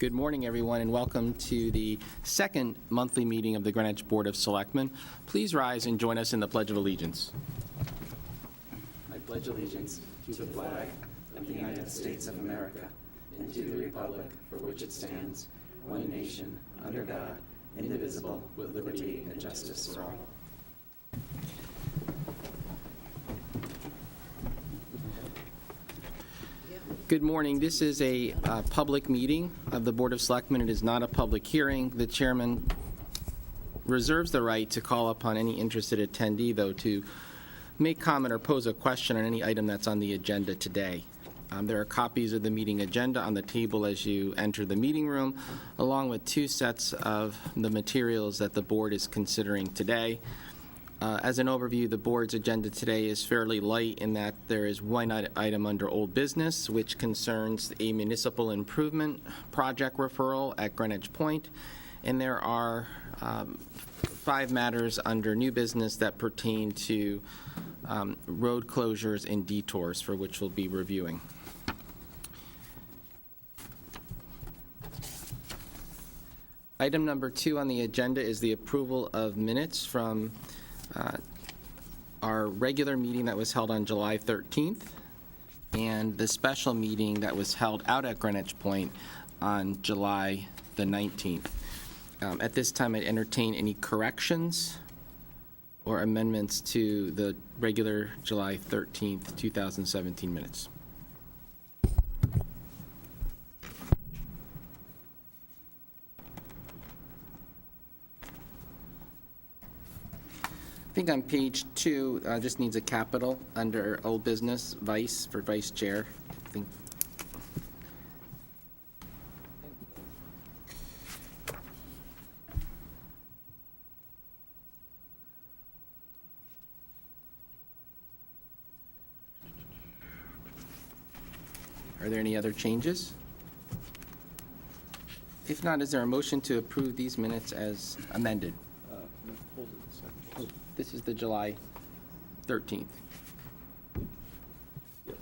Good morning, everyone, and welcome to the second monthly meeting of the Greenwich Board of Selectmen. Please rise and join us in the Pledge of Allegiance. I pledge allegiance to the flag of the United States of America and to the republic for which it stands, one nation, under God, indivisible, with liberty and justice for all. Good morning. This is a public meeting of the Board of Selectmen. It is not a public hearing. The chairman reserves the right to call upon any interested attendee, though, to make comment or pose a question on any item that's on the agenda today. There are copies of the meeting agenda on the table as you enter the meeting room, along with two sets of the materials that the board is considering today. As an overview, the board's agenda today is fairly light in that there is one item under old business, which concerns a municipal improvement project referral at Greenwich Point, and there are 5 matters under new business that pertain to road closures and detours, for which we'll be reviewing. Item number 2 on the agenda is the approval of minutes from our regular meeting that was held on July 13th and the special meeting that was held out at Greenwich Point on July the 19th. At this time, I'd entertain any corrections or amendments to the regular July 13th, 2017 minutes. I think on page 2, just needs a capital under old business, vice, for vice chair. I think. Are there any other changes? If not, is there a motion to approve these minutes as amended? Hold it a second. This is the July 13th. Yes.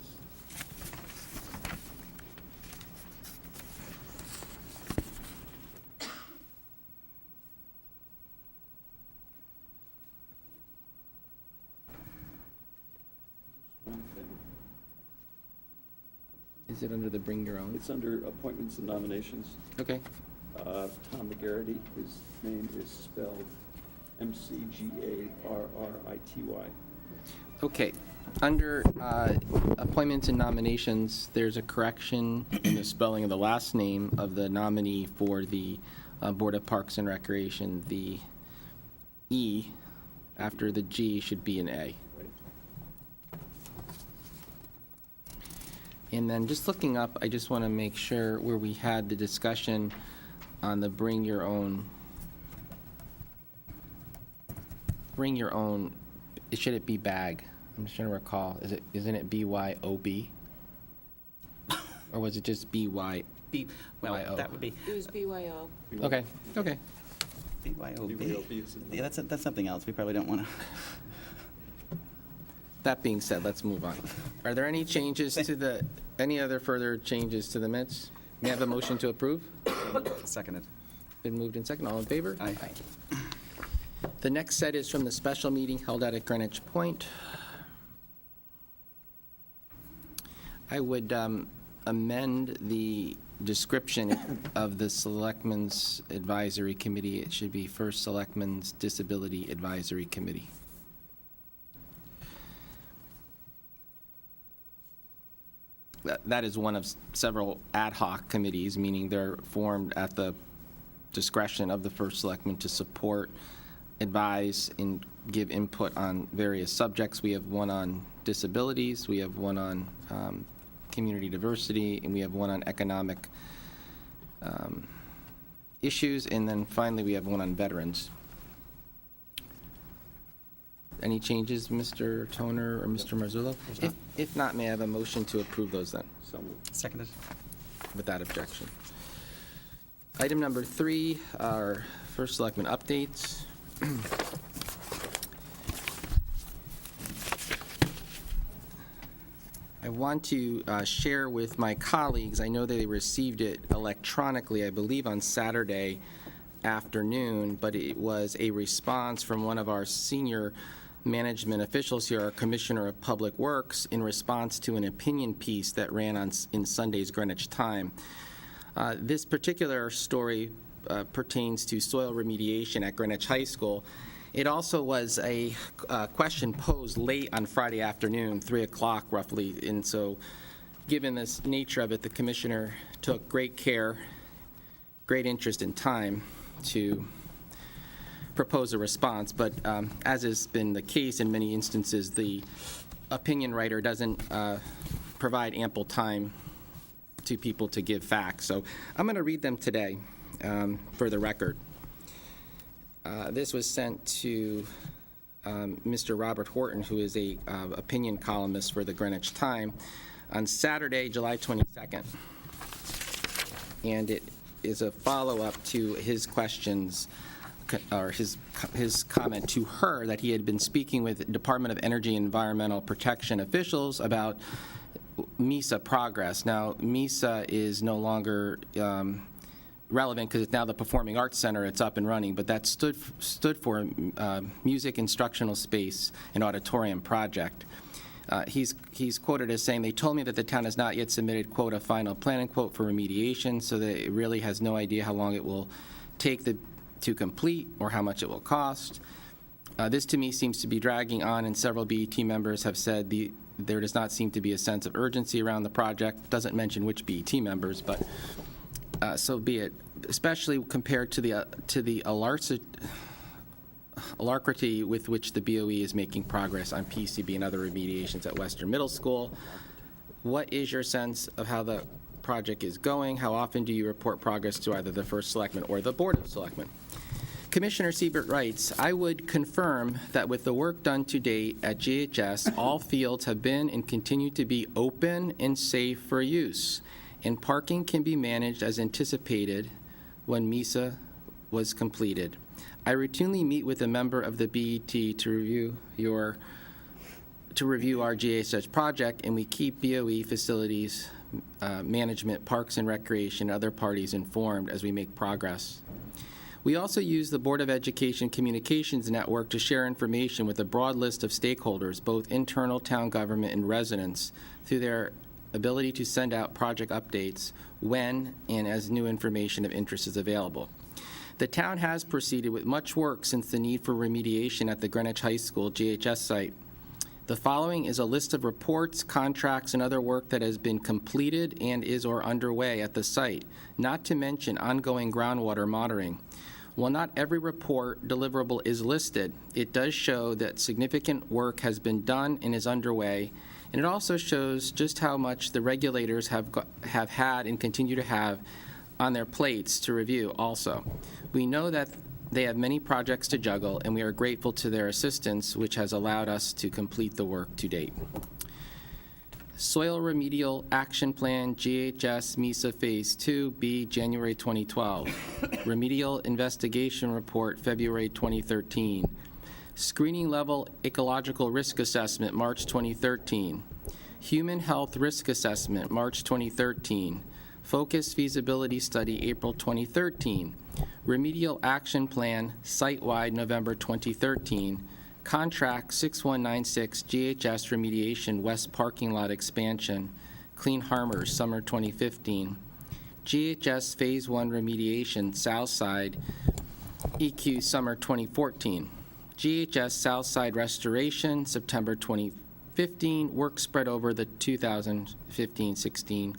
One thing. Is it under the bring your own? It's under appointments and nominations. Okay. Tom McGarity, his name is spelled M-C-G-A-R-R-I-T-Y. Okay. Under appointments and nominations, there's a correction in the spelling of the last name of the nominee for the Board of Parks and Recreation. The E after the G should be an A. Right. And then just looking up, I just want to make sure where we had the discussion on the bring your own, should it be bag? I'm just trying to recall. Isn't it BYOB? Or was it just BY? Well, that would be It was BYO. Okay, okay. BYOB. BYOB is Yeah, that's something else. We probably don't want to. That being said, let's move on. Are there any changes to any other further changes to the minutes? May I have a motion to approve? Seconded. Been moved and seconded. All in favor? Aye. The next set is from the special meeting held out at Greenwich Point. I would amend the description of the Selectmen's Advisory Committee. It should be First Selectmen's Disability Advisory Committee. That is one of several ad hoc committees, meaning they're formed at the discretion of the First Selectman to support, advise, and give input on various subjects. We have one on disabilities, we have one on community diversity, and we have one on economic issues, and then finally we have one on veterans. Any changes, Mr. Toner or Mr. Marzullo? If not, may I have a motion to approve those then, so moved. Seconded. without objection? Item number 3 are First Selectman updates. I want to share with my colleagues, I know they received it electronically, I believe on Saturday afternoon, but it was a response from one of our senior management officials here, our Commissioner of Public Works, in response to an opinion piece that ran in Sunday's Greenwich Time. This particular story pertains to soil remediation at Greenwich High School. It also was a question posed late on Friday afternoon, 3 o'clock roughly, and so given this nature of it, the Commissioner took great care, great interest and time to propose a response, but as has been the case in many instances, the opinion writer doesn't provide ample time to people to give facts. So I'm going to read them today for the record. This was sent to Mr. Robert Horton, who is a opinion columnist for the Greenwich Time, on Saturday, July 22nd. And it is a follow-up to his questions, or his comment to her that he had been speaking with Department of Energy and Environmental Protection officials about MESA progress. Now, MESA is no longer relevant because it's now the Performing Arts Center. It's up and running, but that stood for Music Instructional Space and Auditorium Project. He's quoted as saying, "They told me that the town has not yet submitted, quote, a final plan, unquote, for remediation, so that it really has no idea how long it will take to complete or how much it will cost. This to me seems to be dragging on, and several BET members have said there does not seem to be a sense of urgency around the project." Doesn't mention which BET members, but so be it, especially compared to the alacrity with which the BOE is making progress on PCB and other remediations at Western Middle School. What is your sense of how the project is going? How often do you report progress to either the First Selectman or the Board of Selectmen? Commissioner Siebert writes, "I would confirm that with the work done to date at GHS, all fields have been and continue to be open and safe for use, and parking can be managed as anticipated when MESA was completed. I routinely meet with a member of the BET to review our GHS project, and we keep BOE facilities management, parks and recreation, and other parties informed as we make progress. We also use the Board of Education Communications Network to share information with a broad list of stakeholders, both internal town government and residents, through their ability to send out project updates when and as new information of interest is available. The town has proceeded with much work since the need for remediation at the Greenwich High School GHS site. The following is a list of reports, contracts, and other work that has been completed and is or underway at the site, not to mention ongoing groundwater monitoring. While not every report deliverable is listed, it does show that significant work has been done and is underway, and it also shows just how much the regulators have had and continue to have on their plates to review also. We know that they have many projects to juggle, and we are grateful to their assistance, which has allowed us to complete the work to date. Soil Remedial Action Plan, GHS MESA Phase 2B, January 2012. Remedial Investigation Report, February 2013. Screening Level Ecological Risk Assessment, March 2013. Human Health Risk Assessment, March 2013. Focus Feasibility Study, April 2013. Remedial Action Plan, Site-Wide, November 2013. Contract 6196, GHS Remediation West Parking Lot Expansion, Clean Harbors, Summer 2015. GHS Phase 1 Remediation, South Side, EQ, Summer 2014. GHS South Side Restoration, September 2015, work spread over the 2015-16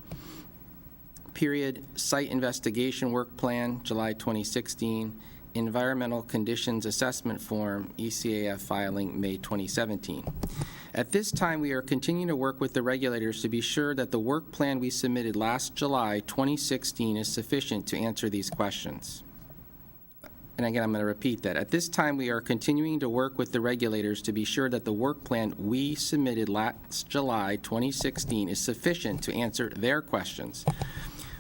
period. Site Investigation Work Plan, July 2016. Environmental Conditions Assessment Form, ECAF filing, May 2017. At this time, we are continuing to work with the regulators to be sure that the work plan we submitted last July 2016 is sufficient to answer these questions. And again, I'm going to repeat that. At this time, we are continuing to work with the regulators to be sure that the work plan we submitted last July 2016 is sufficient to answer their questions.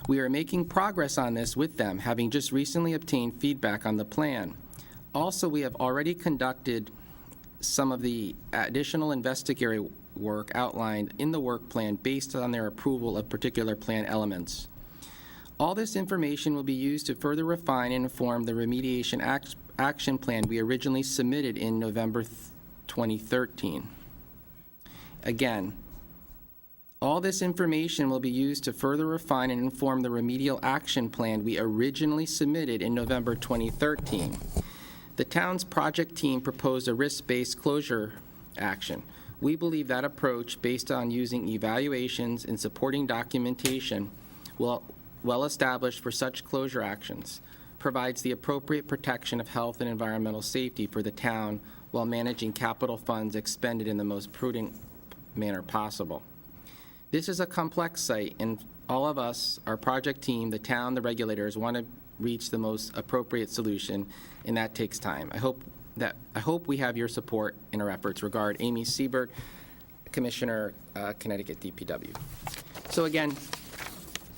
We are making progress on this with them, having just recently obtained feedback on the plan. Also, we have already conducted some of the additional work outlined in the work plan based on their approval of particular plan elements. All this information will be used to further refine and inform the remediation action plan we originally submitted in November 2013. Again, all this information will be used to further refine and inform the remedial action plan we originally submitted in November 2013. The town's project team proposed a risk-based closure action. We believe that approach, based on using evaluations and supporting documentation, well established for such closure actions, provides the appropriate protection of health and environmental safety for the town while managing capital funds expended in the most prudent manner possible. This is a complex site, and all of us, our project team, the town, the regulators, want to reach the most appropriate solution, and that takes time. I hope we have your support in our efforts. Regard, Amy Siebert, Commissioner, Connecticut DPW. So again,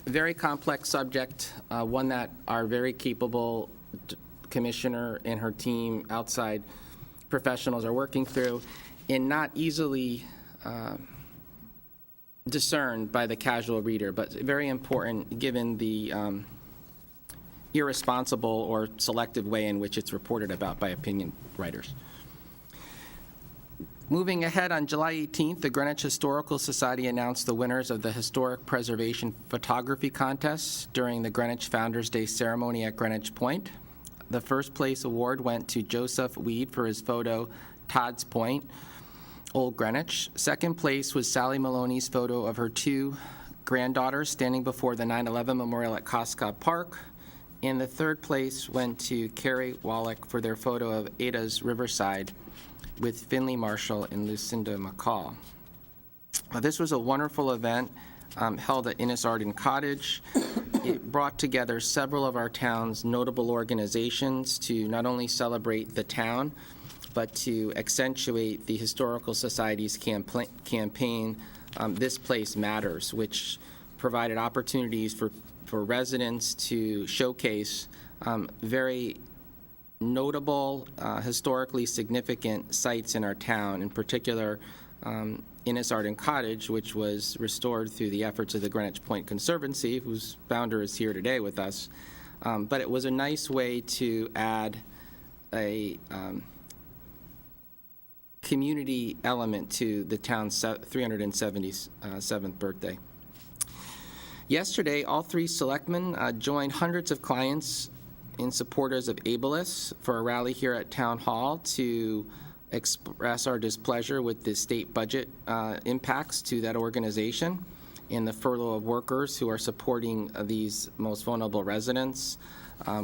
very complex subject, one that our very capable commissioner and her team, outside professionals, are working through, and not easily discerned by the casual reader, but very important given the irresponsible or selective way in which it's reported about by opinion writers. Moving ahead, on July 18th, the Greenwich Historical Society announced the winners of the Historic Preservation Photography Contest during the Greenwich Founders Day ceremony at Greenwich Point. The first place award went to Joseph Weed for his photo, Todd's Point, Old Greenwich. Second place was Sally Maloney's photo of her two granddaughters standing before the 9/11 Memorial at Coscob Park. And the third place went to Carrie Wallach for their photo of Ada's Riverside with Finley Marshall and Lucinda McCall. This was a wonderful event held at Innis Arden Cottage. It brought together several of our town's notable organizations to not only celebrate the town, but to accentuate the Historical Society's campaign, This Place Matters, which provided opportunities for residents to showcase very notable, historically significant sites in our town, in particular Innis Arden Cottage, which was restored through the efforts of the Greenwich Point Conservancy, whose founder is here today with us. But it was a nice way to add a community element to the town's 377th birthday. Yesterday, all three selectmen joined hundreds of clients and supporters of ableists for a rally here at Town Hall to express our displeasure with the state budget impacts to that organization and the furlough of workers who are supporting these most vulnerable residents.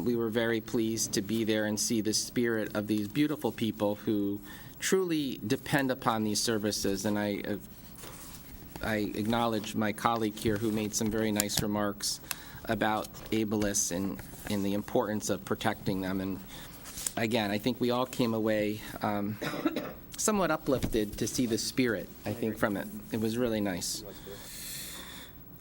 We were very pleased to be there and see the spirit of these beautiful people who truly depend upon these services, and I acknowledge my colleague here who made some very nice remarks about ableists and the importance of protecting them. And again, I think we all came away somewhat uplifted to see the spirit, I think, from it. It was really nice.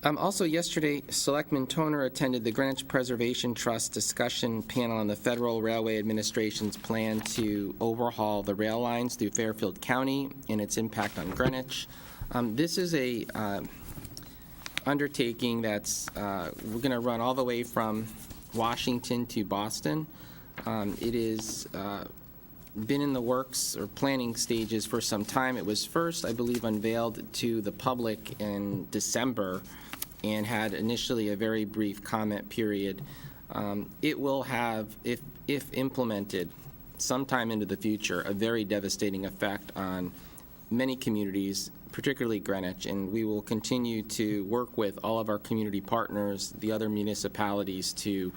Also yesterday, Selectman Toner attended the Greenwich Preservation Trust discussion panel on the Federal Railway Administration's plan to overhaul the rail lines through Fairfield County and its impact on Greenwich. This is a undertaking that's we're going to run all the way from Washington to Boston. It is been in the works or planning stages for some time. It was first, I believe, unveiled to the public in December and had initially a very brief comment period. It will have, if implemented sometime into the future, a very devastating effect on many communities, particularly Greenwich, and we will continue to work with all of our community partners, the other municipalities, to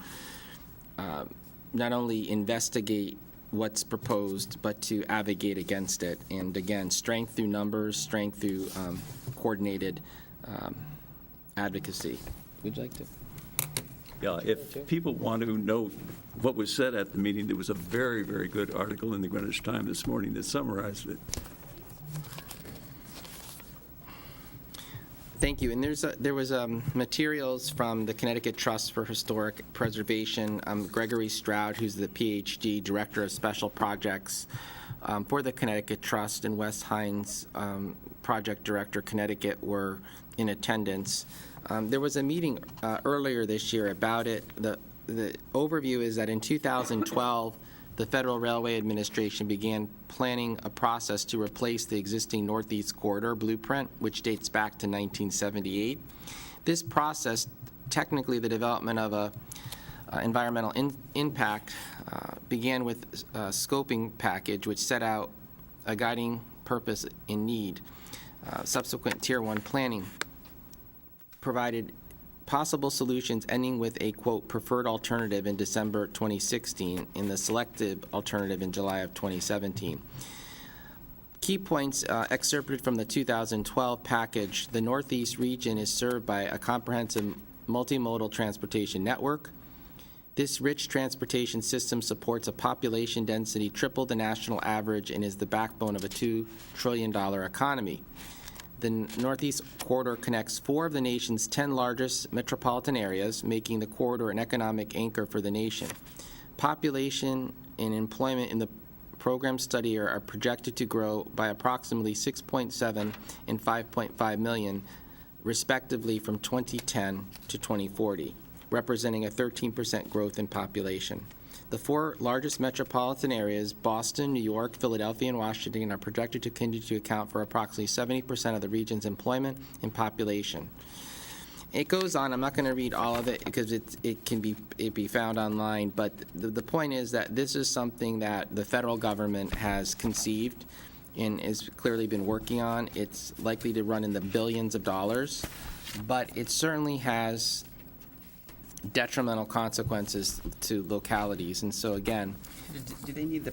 not only investigate what's proposed, but to advocate against it. And again, strength through numbers, strength through coordinated advocacy. Would you like to? Yeah, if people want to know what was said at the meeting, there was a very, very good article in the Greenwich Times this morning that summarized it. Thank you. And there was materials from the Connecticut Trust for Historic Preservation. Gregory Stroud, who's the PhD Director of Special Projects, for the Connecticut Trust, and Wes Hines, Project Director, Connecticut, were in attendance. There was a meeting earlier this year about it. The overview is that in 2012, the Federal Railway Administration began planning a process to replace the existing Northeast Corridor blueprint, which dates back to 1978. This process, technically the development of a environmental impact, began with a scoping package which set out a guiding purpose and need. Subsequent Tier 1 planning provided possible solutions ending with a, quote, preferred alternative in December 2016 and the selective alternative in July of 2017. Key points excerpted from the 2012 package: the Northeast region is served by a comprehensive multimodal transportation network. This rich transportation system supports a population density triple the national average and is the backbone of a $2 trillion economy. The Northeast Corridor connects 4 of the nation's 10 largest metropolitan areas, making the corridor an economic anchor for the nation. Population and employment in the program study are projected to grow by approximately 6.7 and 5.5 million, respectively, from 2010 to 2040, representing a 13% growth in population. The 4 largest metropolitan areas, Boston, New York, Philadelphia, and Washington, are projected to continue to account for approximately 70% of the region's employment and population. It goes on. I'm not going to read all of it because it can be found online, but the point is that this is something that the federal government has conceived and has clearly been working on. It's likely to run in the billions of dollars, but it certainly has detrimental consequences to localities. And so again, Do they need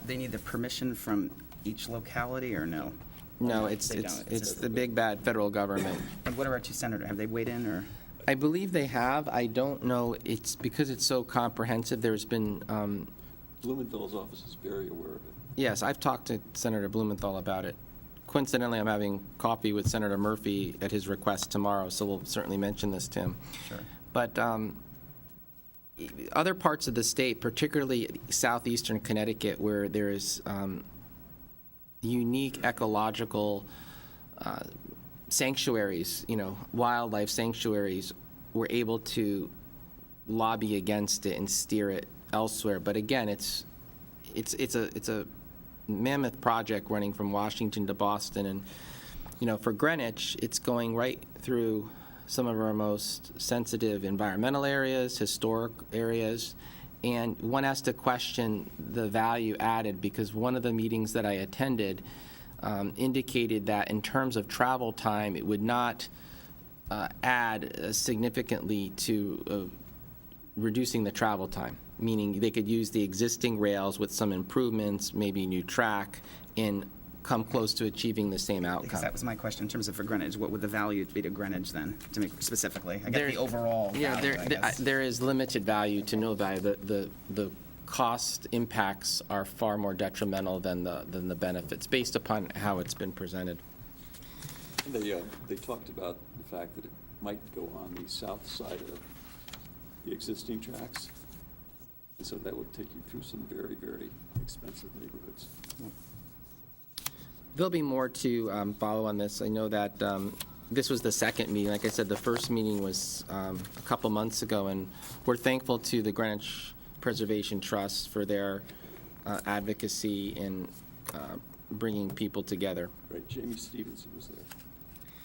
they need the permission from each locality or no? no, it's They don't. it's the big bad federal government. And what are our 2 senators? Have they weighed in or? I believe they have. I don't know. It's because it's so comprehensive. There's been Blumenthal's office is very aware of it. yes, I've talked to Senator Blumenthal about it. Coincidentally, I'm having coffee with Senator Murphy at his request tomorrow, so we'll certainly mention this to him. Sure. But other parts of the state, particularly southeastern Connecticut, where there is unique ecological sanctuaries, wildlife sanctuaries, were able to lobby against it and steer it elsewhere. But again, it's a mammoth project running from Washington to Boston, and for Greenwich, it's going right through some of our most sensitive environmental areas, historic areas, and one has to question the value added, because one of the meetings that I attended indicated that in terms of travel time, it would not add significantly to reducing the travel time, meaning they could use the existing rails with some improvements, maybe new track, and come close to achieving the same outcome. Because that was my question in terms of for Greenwich. What would the value be to Greenwich then, to make specifically? I get the overall value, I guess. There is limited value to no value. The cost impacts are far more detrimental than the benefits, based upon how it's been presented. They talked about the fact that it might go on the south side of the existing tracks, and so that would take you through some very, very expensive neighborhoods. There'll be more to follow on this. I know that this was the second meeting. Like I said, the first meeting was a couple months ago, and we're thankful to the Greenwich Preservation Trust for their advocacy in bringing people together. Right, Jamie Stevenson was there,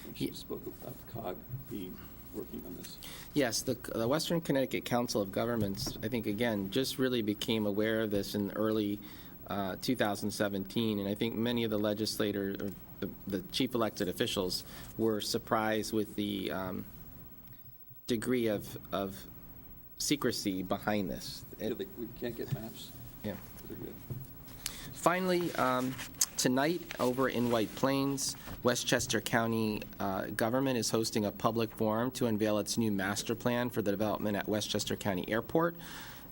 and she spoke about COG being working on this. Yes, the Western Connecticut Council of Governments, I think, again, just really became aware of this in early 2017, and I think many of the legislators, or the chief elected officials, were surprised with the degree of secrecy behind this. We can't get maps. Yeah. They're good. Finally, tonight over in White Plains, Westchester County government is hosting a public forum to unveil its new master plan for the development at Westchester County Airport.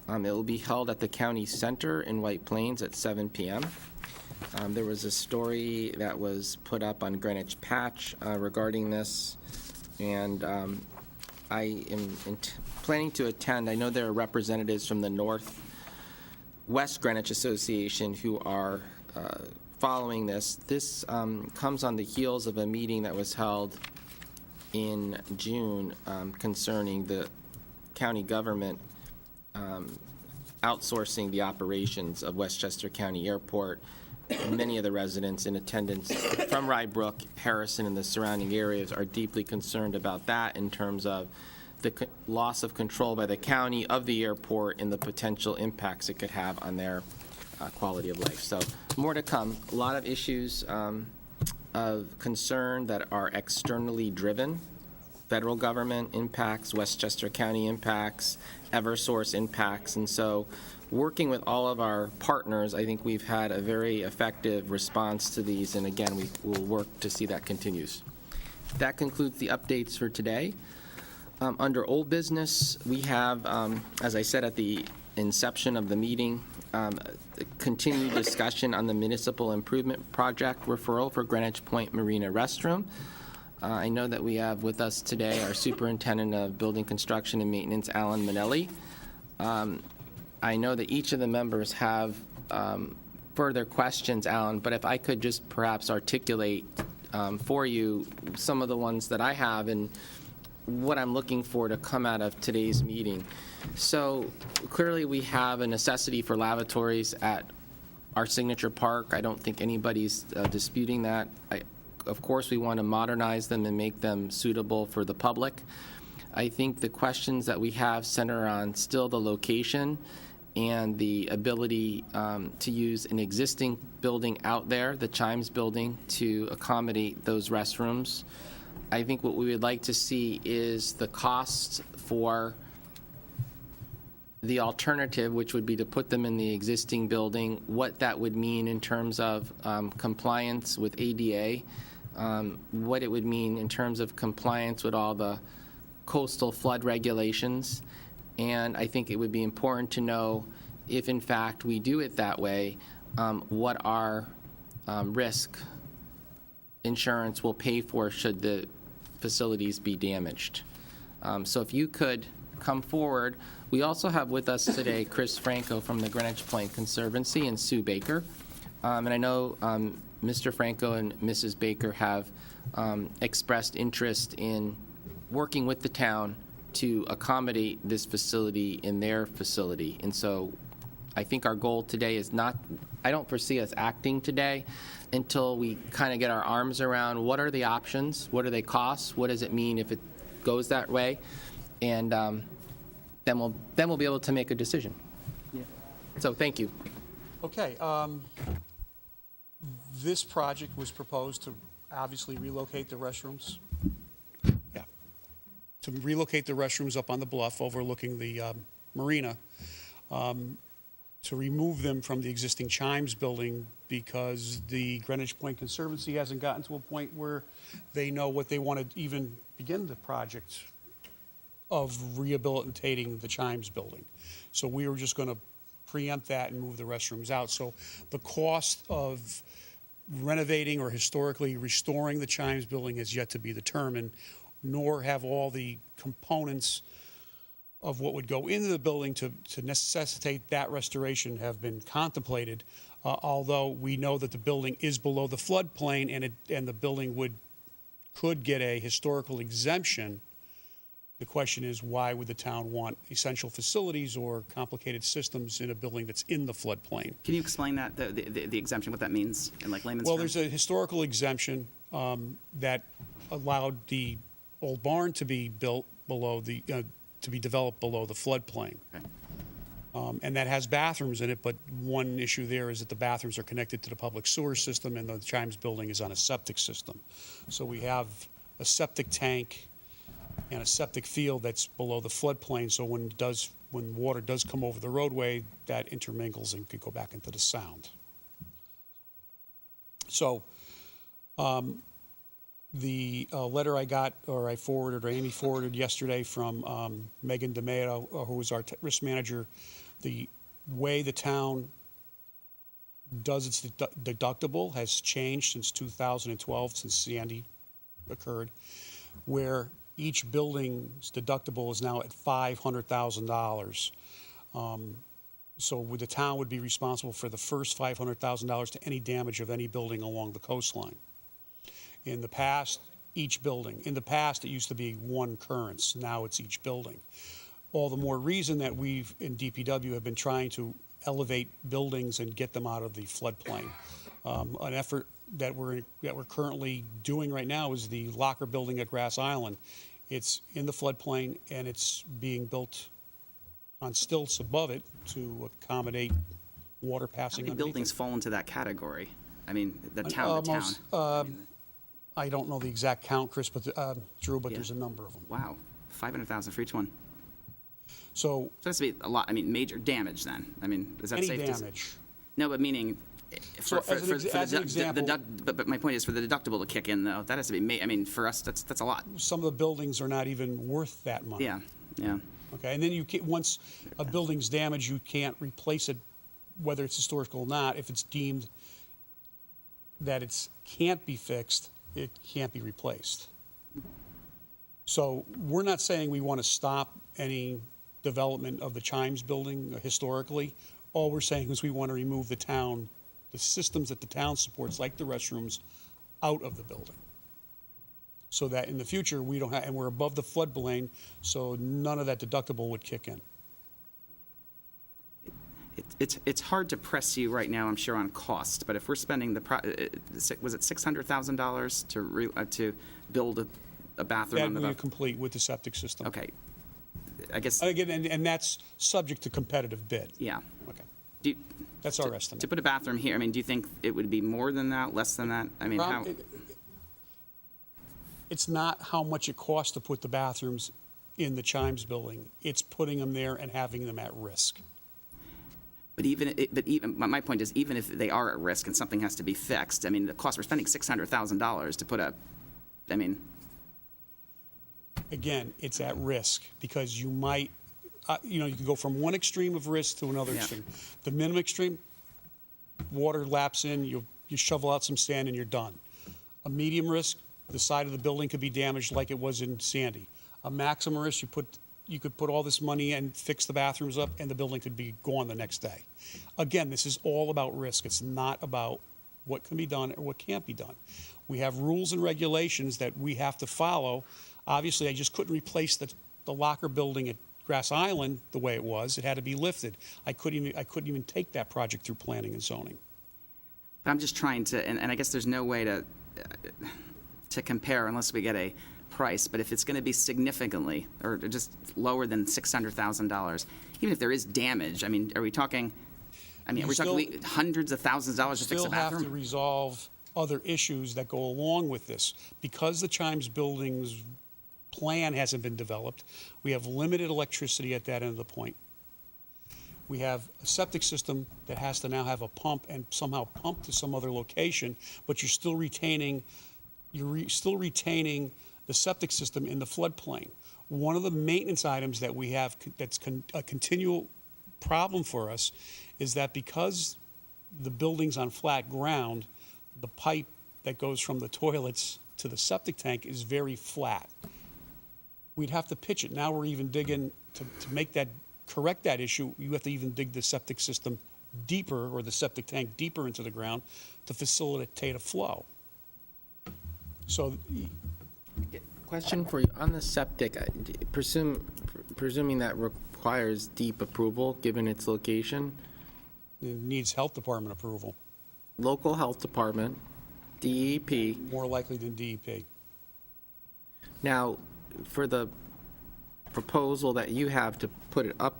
It will be held at the county center in White Plains at 7 p.m. There was a story that was put up on Greenwich Patch regarding this, and I am planning to attend. I know there are representatives from the West Greenwich Association who are following this. This comes on the heels of a meeting that was held in June concerning the county government outsourcing the operations of Westchester County Airport. Many of the residents in attendance from Rye Brook, Harrison, and the surrounding areas are deeply concerned about that in terms of the loss of control by the county of the airport and the potential impacts it could have on their quality of life. So more to come. A lot of issues of concern that are externally driven. Federal government impacts, Westchester County impacts, Eversource impacts. And so working with all of our partners, I think we've had a very effective response to these. And again, we will work to see that continues. That concludes the updates for today. Under old business, we have, as I said at the inception of the meeting, continued discussion on the municipal improvement project referral for Greenwich Point Marina restroom. I know that we have with us today our Superintendent of Building Construction and Maintenance, Alan Manelli. I know that each of the members have further questions, Alan, but if I could just perhaps articulate for you some of the ones that I have and what I'm looking for to come out of today's meeting. So clearly we have a necessity for lavatories at our signature park. I don't think anybody's disputing that. Of course, we want to modernize them and make them suitable for the public. I think the questions that we have center on still the location and the ability to use an existing building out there, the Chimes building, to accommodate those restrooms. I think what we would like to see is the cost for the alternative, which would be to put them in the existing building, what that would mean in terms of compliance with ADA, what it would mean in terms of compliance with all the coastal flood regulations. And I think it would be important to know if, in fact, we do it that way, what our risk insurance will pay for should the facilities be damaged. So if you could come forward. We also have with us today Chris Franco from the Greenwich Point Conservancy and Sue Baker. And I know Mr. Franco and Mrs. Baker have expressed interest in working with the town to accommodate this facility in their facility. And so I think our goal today is not, I don't foresee us acting today until we kind of get our arms around what are the options, what are they costs, what does it mean if it goes that way, and then we'll be able to make a decision. Yeah. So thank you. Okay. This project was proposed to obviously relocate the restrooms. Yeah. To relocate the restrooms up on the bluff overlooking the marina, to remove them from the existing Chimes building because the Greenwich Point Conservancy hasn't gotten to a point where they know what they want to even begin the project of rehabilitating the Chimes building. So we were just going to preempt that and move the restrooms out. So the cost of renovating or historically restoring the Chimes building is yet to be determined, nor have all the components of what would go into the building to necessitate that restoration have been contemplated, although we know that the building is below the floodplain and the building could get a historical exemption. The question is, why would the town want essential facilities or complicated systems in a building that's in the floodplain? Can you explain that, the exemption, what that means in like layman's Well, terms? there's a historical exemption that allowed the old barn to be built below the, to be developed below the floodplain. Okay. And that has bathrooms in it, but one issue there is that the bathrooms are connected to the public sewer system and the Chimes building is on a septic system. So we have a septic tank and a septic field that's below the floodplain, so when water does come over the roadway, that intermingles and could go back into the sound. So the letter I got, or I forwarded, or Amy forwarded yesterday from Megan DeMeo, who was our risk manager, the way the town does its deductible has changed since 2012, since Sandy occurred, where each building's deductible is now at $500,000. So the town would be responsible for the first $500,000 to any damage of any building along the coastline. In the past, each building. In the past, it used to be one occurrence. Now it's each building. All the more reason that we've, in DPW, have been trying to elevate buildings and get them out of the floodplain. An effort that we're currently doing right now is the locker building at Grass Island. It's in the floodplain, and it's being built on stilts above it to accommodate water How passing many underneath buildings it. fall into that category? I mean, the town. I don't know the exact count, Chris, but Drew, but Yeah. there's a number of them. Wow, 500,000 for each one. So So that's to be a lot. I mean, major damage then. I mean, is that any safe to say? damage. No, but meaning, So as an example- but my point is for the deductible to kick in though, that has to be, I mean, for us, that's a lot. Some of the buildings are not even worth that money. Yeah, yeah. Okay, and then you can't, once a building's damaged, you can't replace it, whether it's historical or not. If it's deemed that it can't be fixed, it can't be replaced. So we're not saying we want to stop any development of the Chimes building historically. All we're saying is we want to remove the systems that the town supports, like the restrooms, out of the building. So that in the future, we don't have, and we're above the floodplain, so none of that deductible would kick in. It's hard to press you right now, I'm sure, on cost, but if we're spending was it $600,000 to build a bathroom That on the would be complete with the septic system. Okay, I guess, Again, and that's subject to competitive bid. yeah. Okay, Do you- that's our estimate. To put a bathroom here, I mean, do you think it would be more than that, less than that? I mean, how? It's not how much it costs to put the bathrooms in the Chimes building. It's putting them there and having them at risk. But my point is, even if they are at risk and something has to be fixed, I mean, the cost, we're spending $600,000 to put I mean, Again, it's at risk because you might, you can go from one extreme of risk to another Yeah. extreme. The minimum extreme, water laps in, you shovel out some sand and you're done. A medium risk, the side of the building could be damaged like it was in Sandy. A maximum risk, you could put all this money and fix the bathrooms up and the building could be gone the next day. Again, this is all about risk. It's not about what can be done or what can't be done. We have rules and regulations that we have to follow. Obviously, I just couldn't replace the locker building at Grass Island the way it was. It had to be lifted. I couldn't even take that project through planning and zoning. I'm just trying to, and I guess there's no way to compare unless we get a price, but if it's going to be significantly or just lower than $600,000, even if there is damage, I mean, are we talking hundreds of thousands of dollars to fix a Still have to bathroom? resolve other issues that go along with this. Because the Chimes building's plan hasn't been developed, we have limited electricity at that end of the point. We have a septic system that has to now have a pump and somehow pump to some other location, but you're still retaining the septic system in the floodplain. One of the maintenance items that we have that's a continual problem for us is that because the building's on flat ground, the pipe that goes from the toilets to the septic tank is very flat. We'd have to pitch it. Now we're even digging to correct that issue. You have to even dig the septic system deeper, or the septic tank deeper into the ground to facilitate a flow. So Question for you, on the septic, presuming that requires deep approval, given its location, it needs health department approval, local health department, DEP. more likely than DEP. Now, for the proposal that you have to put it uphill,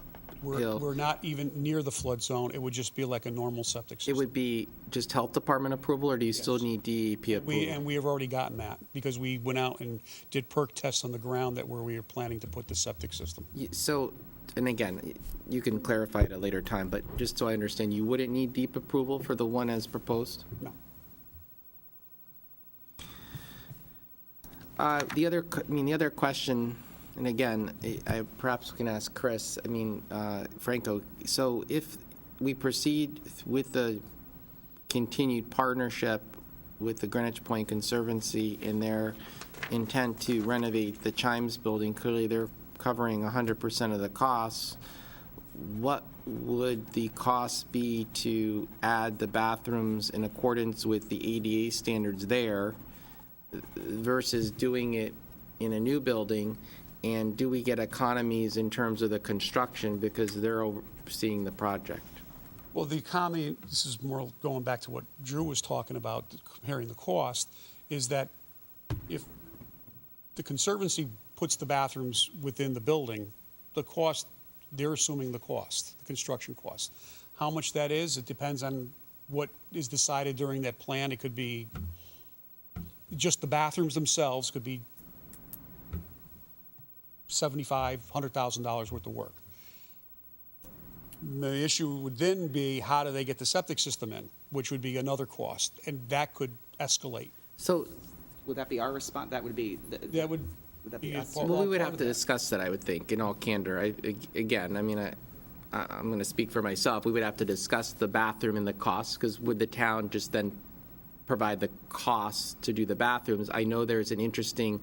We're not even near the flood zone. It would just be like a normal septic system. it would be just health department approval, or do you still Yes. need DEP approval? And we have already gotten that because we went out and did perk tests on the ground where we were planning to put the septic system. So, and again, you can clarify at a later time, but just so I understand, you wouldn't need deep approval for the one as proposed? No. The other question, and again, I perhaps can ask Chris, Franco, so if we proceed with the continued partnership with the Greenwich Point Conservancy in their intent to renovate the Chimes building, clearly they're covering 100% of the costs. what would the cost be to add the bathrooms in accordance with the ADA standards there versus doing it in a new building? And do we get economies in terms of the construction because they're overseeing the project? Well, the economy, this is more going back to what Drew was talking about, comparing the cost, is that if the Conservancy puts the bathrooms within the building, the cost, they're assuming the cost, the construction cost. How much that is, it depends on what is decided during that plan. It could be, just the bathrooms themselves could be $75,000, $100,000 worth of work. The issue would then be, how do they get the septic system in, which would be another cost, and that could escalate. So, Would that be our response? That would be, That would would that be be us? part- well, we would part have of to that. discuss that, I would think, in all candor. Again, I mean, I'm going to speak for myself. We would have to discuss the bathroom and the costs, because would the town just then provide the costs to do the bathrooms? I know there's an interesting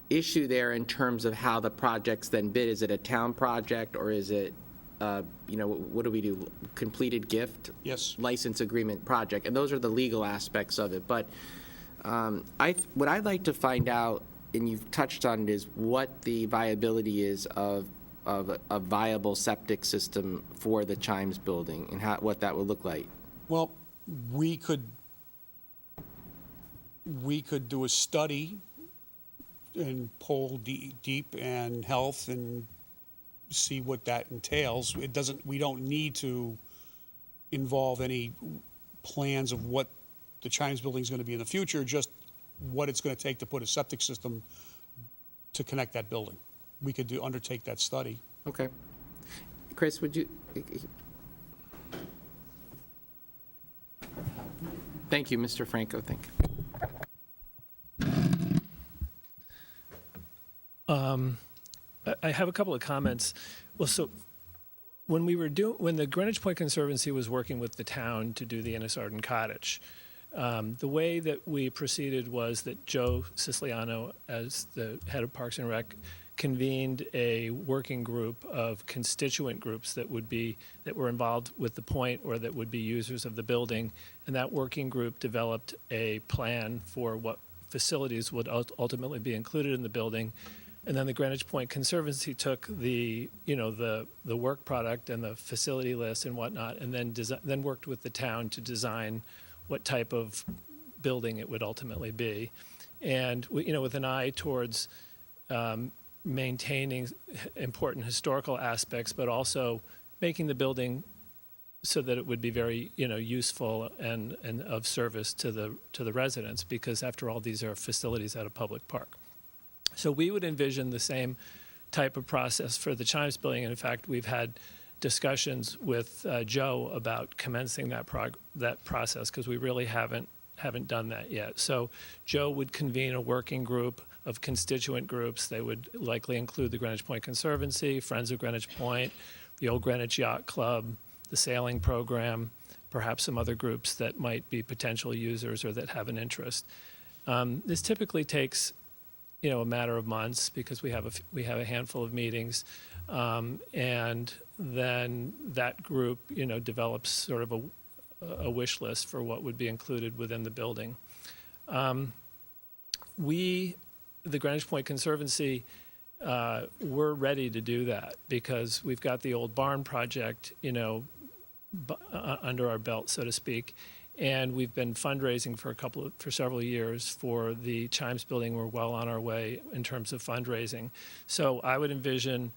issue there in terms of how the project's then bid. Is it a town project, or is it, what do we do? Completed gift? Yes. License agreement project, and those are the legal aspects of it. But what I'd like to find out, and you've touched on it, is what the viability is of a viable septic system for the Chimes building, and what that would look like. Well, we could do a study and poll deep and health and see what that entails. We don't need to involve any plans of what the Chimes building is going to be in the future, just what it's going to take to put a septic system to connect that building. We could undertake that study. Okay. Chris, would you? Thank you, Mr. Franco, thank you. I have a couple of comments. Well, so when the Greenwich Point Conservancy was working with the town to do the Innis Arden Cottage, the way that we proceeded was that Joe Siciliano, as the head of Parks and Rec, convened a working group of constituent groups that were involved with the point, or that would be users of the building, and that working group developed a plan for what facilities would ultimately be included in the building. And then the Greenwich Point Conservancy took the work product and the facility list and whatnot, and then worked with the town to design what type of building it would ultimately be, and with an eye towards maintaining important historical aspects, but also making the building so that it would be very useful and of service to the residents, because after all, these are facilities at a public park. So we would envision the same type of process for the Chimes building. And in fact, we've had discussions with Joe about commencing that process, because we really haven't done that yet. So Joe would convene a working group of constituent groups. They would likely include the Greenwich Point Conservancy, Friends of Greenwich Point, the Old Greenwich Yacht Club, the sailing program, perhaps some other groups that might be potential users or that have an interest. This typically takes a matter of months, because we have a handful of meetings, and then that group develops sort of a wish list for what would be included within the building. The Greenwich Point Conservancy, we're ready to do that, because we've got the old barn project under our belt, so to speak. And we've been fundraising for several years for the Chimes building. We're well on our way in terms of fundraising. So I would envision,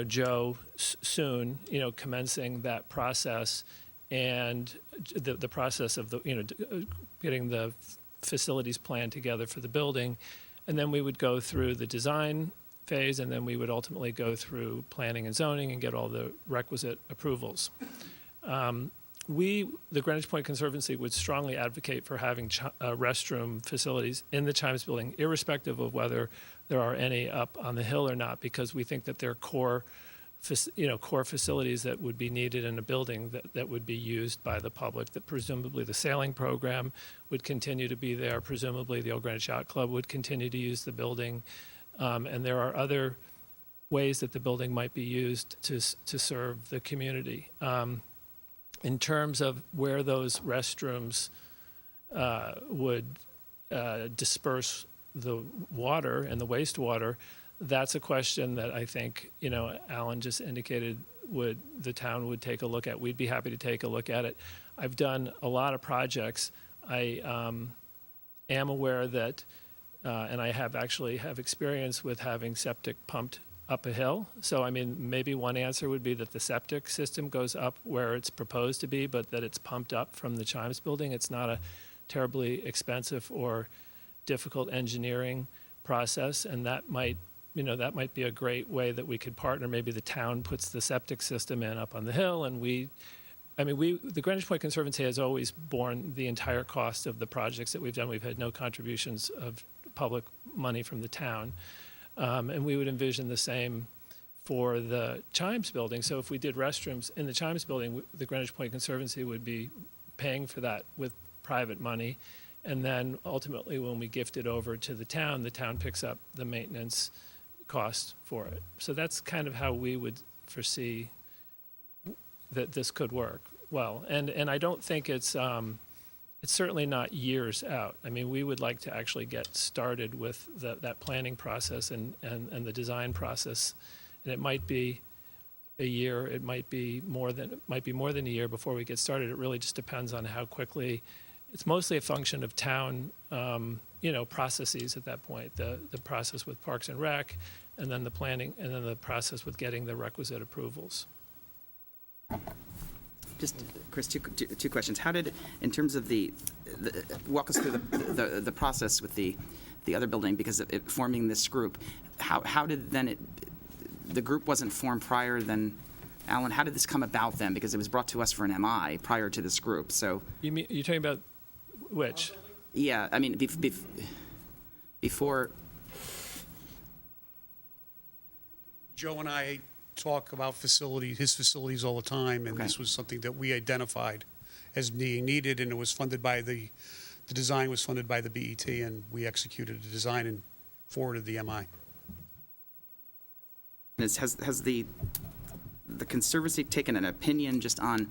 Joe soon, commencing that process, and the process of getting the facilities plan together for the building. And then we would go through the design phase, and then we would ultimately go through planning and zoning and get all the requisite approvals. The Greenwich Point Conservancy would strongly advocate for having restroom facilities in the Chimes building, irrespective of whether there are any up on the hill or not, because we think that they're core facilities that would be needed in a building that would be used by the public, that presumably the sailing program would continue to be there, presumably the Old Greenwich Yacht Club would continue to use the building, and there are other ways that the building might be used to serve the community. In terms of where those restrooms would disperse the water and the wastewater, that's a question that I think, Alan just indicated the town would take a look at. We'd be happy to take a look at it. I've done a lot of projects. I am aware that, and I have experience with having septic pumped up a hill. So, maybe one answer would be that the septic system goes up where it's proposed to be, but that it's pumped up from the Chimes building. It's not a terribly expensive or difficult engineering process, and that might be a great way that we could partner. Maybe the town puts the septic system in up on the hill, and the Greenwich Point Conservancy has always borne the entire cost of the projects that we've done. We've had no contributions of public money from the town. And we would envision the same for the Chimes building. So if we did restrooms in the Chimes building, the Greenwich Point Conservancy would be paying for that with private money. And then ultimately, when we gift it over to the town picks up the maintenance cost for it. So that's kind of how we would foresee that this could work well. And I don't think it's certainly not years out. We would like to actually get started with that planning process and the design process. And it might be a year, it might be more than a year before we get started. It really just depends on how quickly. It's mostly a function of town, processes at that point. The process with Parks and Rec, and then the planning, and then the process with getting the requisite approvals. Just, Chris, two questions. How did, in terms of walk us through the process with the other building, because forming this group, how did then the group wasn't formed prior then, Alan, how did this come about then? Because it was brought to us for an MI prior to this group, so. You're talking about which? Yeah, before. Joe and I talk about his facilities all the time, and Okay. This was something that we identified as being needed, and it was funded by the design was funded by the BET, and we executed the design and forwarded the MI. Has the Conservancy taken an opinion just on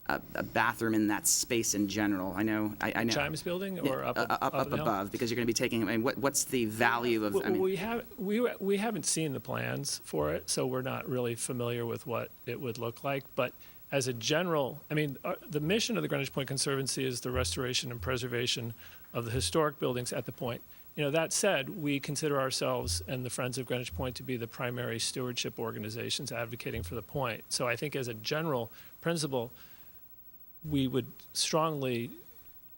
a bathroom in that space in general? I know. Chimes building or up up the hill? above, because you're going to be taking. What's the value of? We haven't seen the plans for it, so we're not really familiar with what it would look like. But as a general, the mission of the Greenwich Point Conservancy is the restoration and preservation of the historic buildings at the point. That said, we consider ourselves and the Friends of Greenwich Point to be the primary stewardship organizations advocating for the point. So I think as a general principle, we would strongly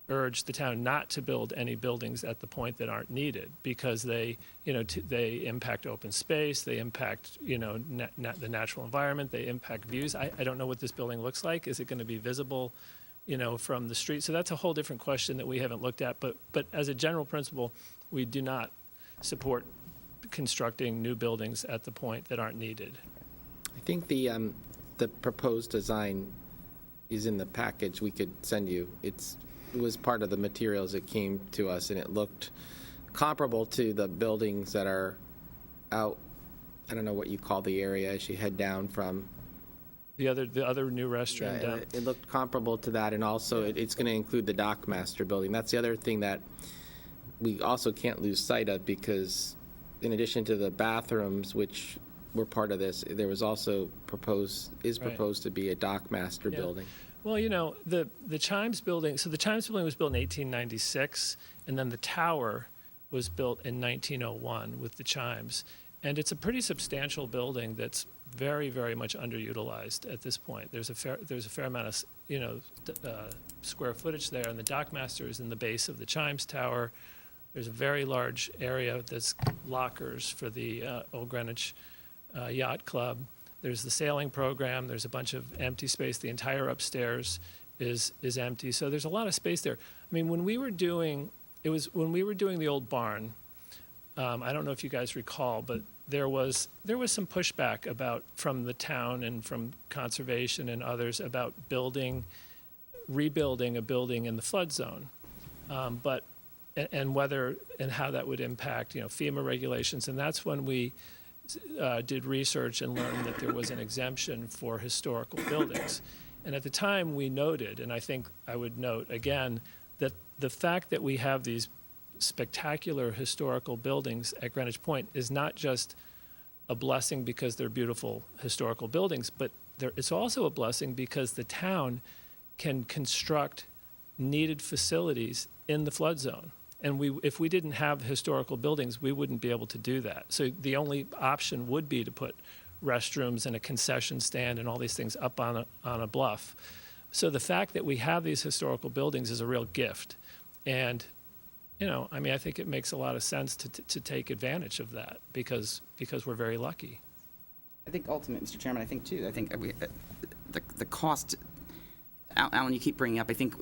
urge the town not to build any buildings at the point that aren't needed, because they impact open space, they impact, the natural environment, they impact views. I don't know what this building looks like. Is it going to be visible, from the street? So that's a whole different question that we haven't looked at. But as a general principle, we do not support constructing new buildings at the point that aren't needed. I think the proposed design is in the package we could send you. It was part of the materials that came to us, and it looked comparable to the buildings that are out, I don't know what you call the area as you head down from. The other new restroom down. It looked comparable to that, and also it's going to include the Dockmaster building. That's the other thing that we also can't lose sight of, because in addition to the bathrooms, which were part of this, there was also proposed to be a Dockmaster building. Well, the Chimes building, so the Chimes building was built in 1896, and then the tower was built in 1901 with the Chimes. And it's a pretty substantial building that's very, very much underutilized at this point. There's a fair amount of, square footage there, and the Dockmaster is in the base of the Chimes Tower. There's a very large area that's lockers for the Old Greenwich Yacht Club. There's the sailing program. There's a bunch of empty space. The entire upstairs is empty. So there's a lot of space there. When we were doing the old barn, I don't know if you guys recall, but there was some pushback from the town and from conservation and others about rebuilding a building in the flood zone, and whether and how that would impact FEMA regulations. And that's when we did research and learned that there was an exemption for historical buildings. And at the time, we noted, and I think I would note again, that the fact that we have these spectacular historical buildings at Greenwich Point is not just a blessing because they're beautiful historical buildings, but it's also a blessing because the town can construct needed facilities in the flood zone. And if we didn't have historical buildings, we wouldn't be able to do that. So the only option would be to put restrooms and a concession stand and all these things up on a bluff. So the fact that we have these historical buildings is a real gift. And, I mean, I think it makes a lot of sense to take advantage of that because we're very lucky. I think ultimately, Mr. Chairman, I think the cost, Alan, you keep bringing up, I think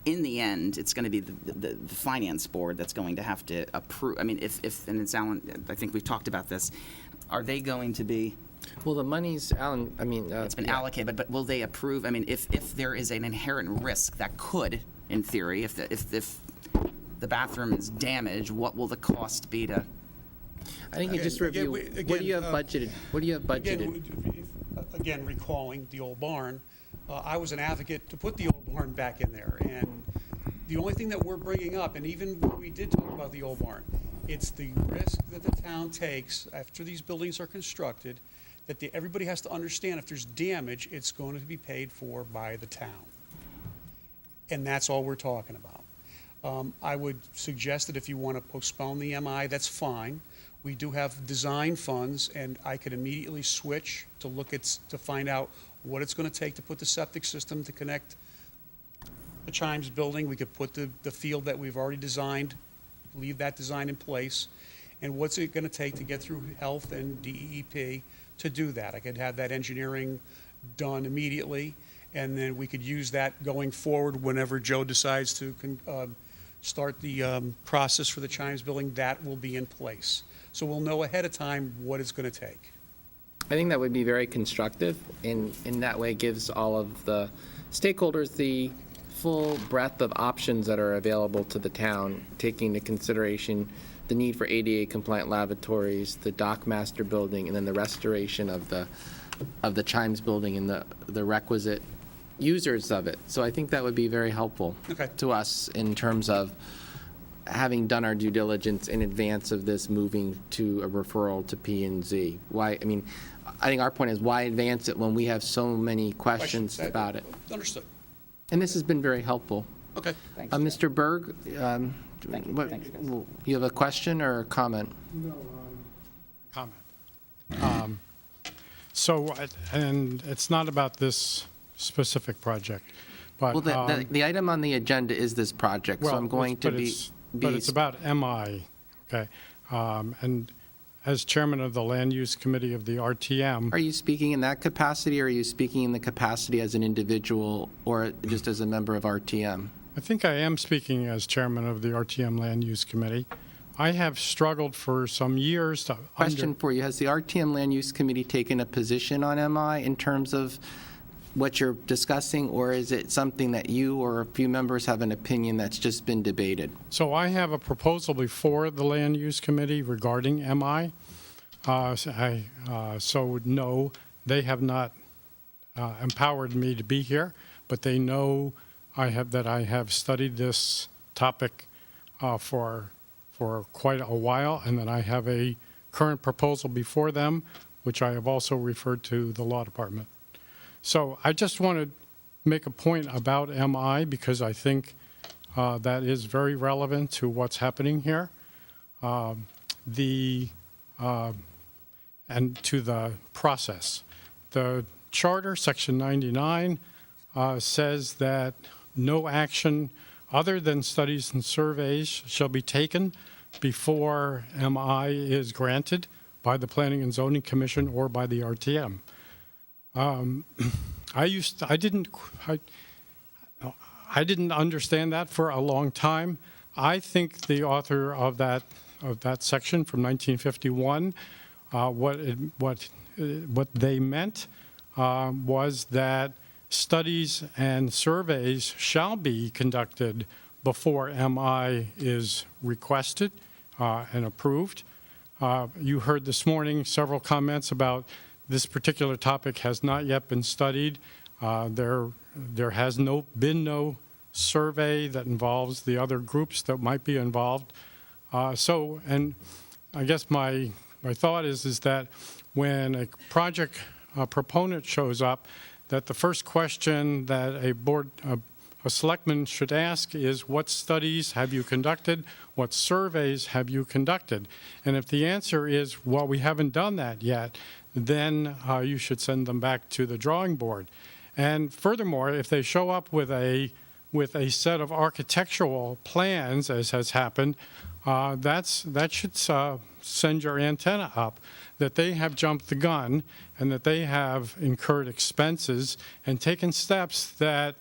in the end, it's going to be the finance board that's going to have to approve. I mean, and it's Alan, I think we've talked about this, are they going to be? Well, the money's, Alan, I mean. It's been yeah. allocated, but will they approve? I mean, if there is an inherent risk that could, in theory, if the bathroom is damaged, what will the cost be to? I think you just review, what do you have budgeted? What do you have budgeted? Again, recalling the old barn, I was an advocate to put the old barn back in there. And the only thing that we're bringing up, and even when we did talk about the old barn, it's the risk that the town takes after these buildings are constructed, that everybody has to understand if there's damage, it's going to be paid for by the town. And that's all we're talking about. I would suggest that if you want to postpone the MI, that's fine. We do have design funds, and I could immediately switch to find out what it's going to take to put the septic system to connect the Chimes building. We could put the field that we've already designed, leave that design in place, and what's it going to take to get through health and DEP to do that. I could have that engineering done immediately, and then we could use that going forward whenever Joe decides to start the process for the Chimes building. That will be in place. So we'll know ahead of time what it's going to take. I think that would be very constructive, and in that way gives all of the stakeholders the full breadth of options that are available to the town, taking into consideration the need for ADA compliant lavatories, the dock master building, and then the restoration of the Chimes building and the requisite users of it. So I think that would be very helpful to us in terms of having done our due diligence in advance of this moving to a referral to P&Z. Why? I mean, I think our point is why advance it when we have so many questions about it. Understood. And this has been very helpful. Okay. Thanks, Mr. Berg, Thank you. what- Thanks, guys. you have a question or a comment? Comment. So, and it's not about this specific project, but. Well, the item on the agenda is this project, so well, I'm going to but be. it's- But it's about MI, okay? And as chairman of the Land Use Committee of the RTM. Are you speaking in that capacity, or are you speaking in the capacity as an individual or just as a member of RTM? I think I am speaking as chairman of the RTM Land Use Committee. I have struggled for some years to. Question for you, has the RTM Land Use Committee taken a position on MI in terms of what you're discussing, or is it something that you or a few members have an opinion that's just been debated? So I have a proposal before the Land Use Committee regarding MI. So no, they have not empowered me to be here, but they know that I have studied this topic for quite a while, and that I have a current proposal before them, which I have also referred to the law department. So I just want to make a point about MI because I think that is very relevant to what's happening here. And to the process. The charter, section 99, says that no action other than studies and surveys shall be taken before MI is granted by the Planning and Zoning Commission or by the RTM. I didn't understand that for a long time. I think the author of that section from 1951, what they meant was that studies and surveys shall be conducted before MI is requested and approved. You heard this morning several comments about this particular topic has not yet been studied. There has been no survey that involves the other groups that might be involved. And I guess my thought is that when a project proponent shows up, that the first question that a selectman should ask is, what studies have you conducted? What surveys have you conducted? And if the answer is, well, we haven't done that yet, then you should send them back to the drawing board. And furthermore, if they show up with a set of architectural plans, as has happened, that should send your antenna up, that they have jumped the gun and that they have incurred expenses and taken steps that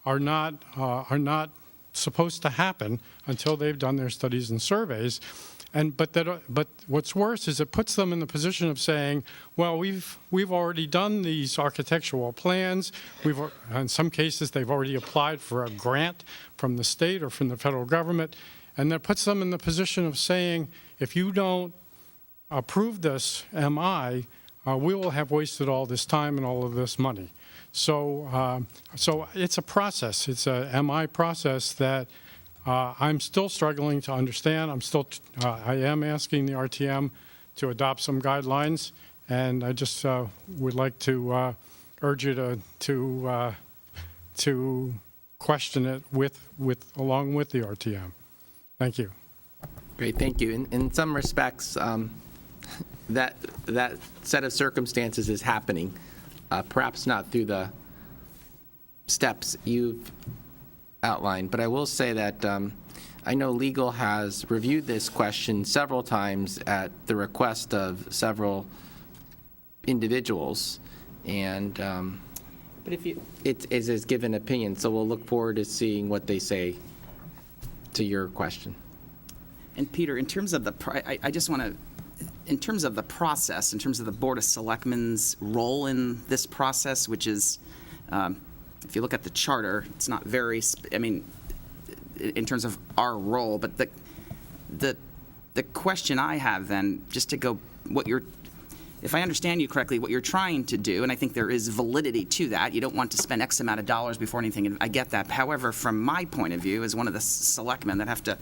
are not supposed to happen until they've done their studies and surveys. But what's worse is it puts them in the position of saying, well, we've already done these architectural plans. In some cases, they've already applied for a grant from the state or from the federal government. And that puts them in the position of saying, if you don't approve this MI, we will have wasted all this time and all of this money. So it's a process. It's a MI process that I'm still struggling to understand. I am asking the RTM to adopt some guidelines, and I just would like to urge you to question it along with the RTM. Thank you. Great, thank you. In some respects, that set of circumstances is happening, perhaps not through the steps you've outlined, but I will say that I know legal has reviewed this question several times at the request of several individuals, and But if you, it is given opinion, so we'll look forward to seeing what they say to your question. and Peter, in terms of the, I just want to, in terms of the process, in terms of the Board of Selectmen's role in this process, which is, if you look at the charter, it's not very, in terms of our role, but the question I have then, just to go, if I understand you correctly, what you're trying to do, and I think there is validity to that, you don't want to spend X amount of dollars before anything, and I get that. However, from my point of view, as one of the selectmen that have to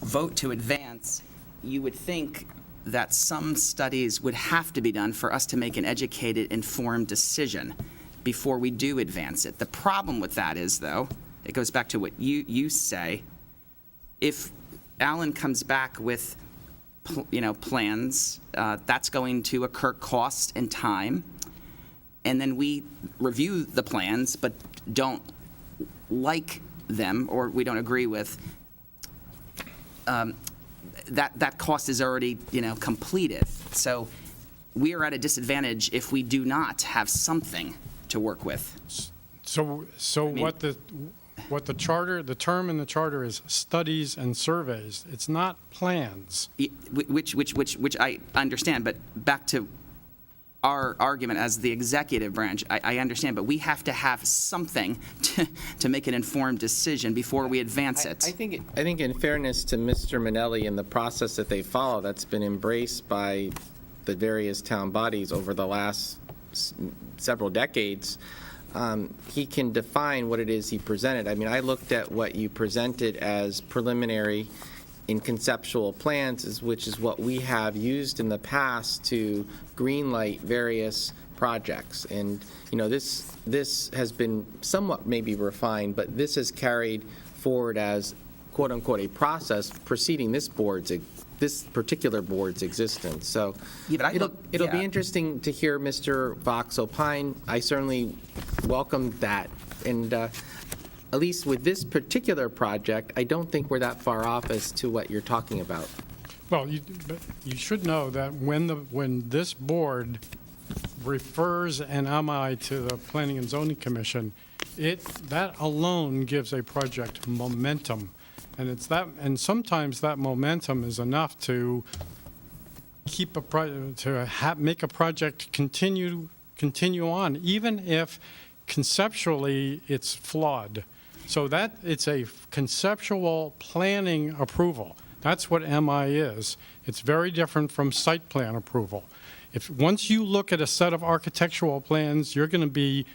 vote to advance, you would think that some studies would have to be done for us to make an educated, informed decision before we do advance it. The problem with that is, though, it goes back to what you say. If Alan comes back with, plans, that's going to occur cost and time, and then we review the plans but don't like them or we don't agree with, that cost is already, completed. So we are at a disadvantage if we do not have something to work with. So what the charter, the term in the charter is studies and surveys. It's not plans. Which I understand, but back to our argument as the executive branch, I understand, but we have to have something to make an informed decision before we advance it. I think in fairness to Mr. Minelli and the process that they follow, that's been embraced by the various town bodies over the last several decades, he can define what it is he presented. I mean, I looked at what you presented as preliminary in conceptual plans, which is what we have used in the past to greenlight various projects. And, this has been somewhat maybe refined, but this is carried forward as, quote unquote, a process preceding this particular board's existence. So Yeah, but it'll be interesting to hear Mr. Vox opine. I certainly welcome that. And at least with this particular project, I don't think we're that far off as to what you're talking about. Well, but you should know that when this board refers an MI to the Planning and Zoning Commission, that alone gives a project momentum. And sometimes that momentum is enough to keep make a project continue on, even if conceptually it's flawed. So that it's a conceptual planning approval. That's what MI is. It's very different from site plan approval. Once you look at a set of architectural plans, you're going to be,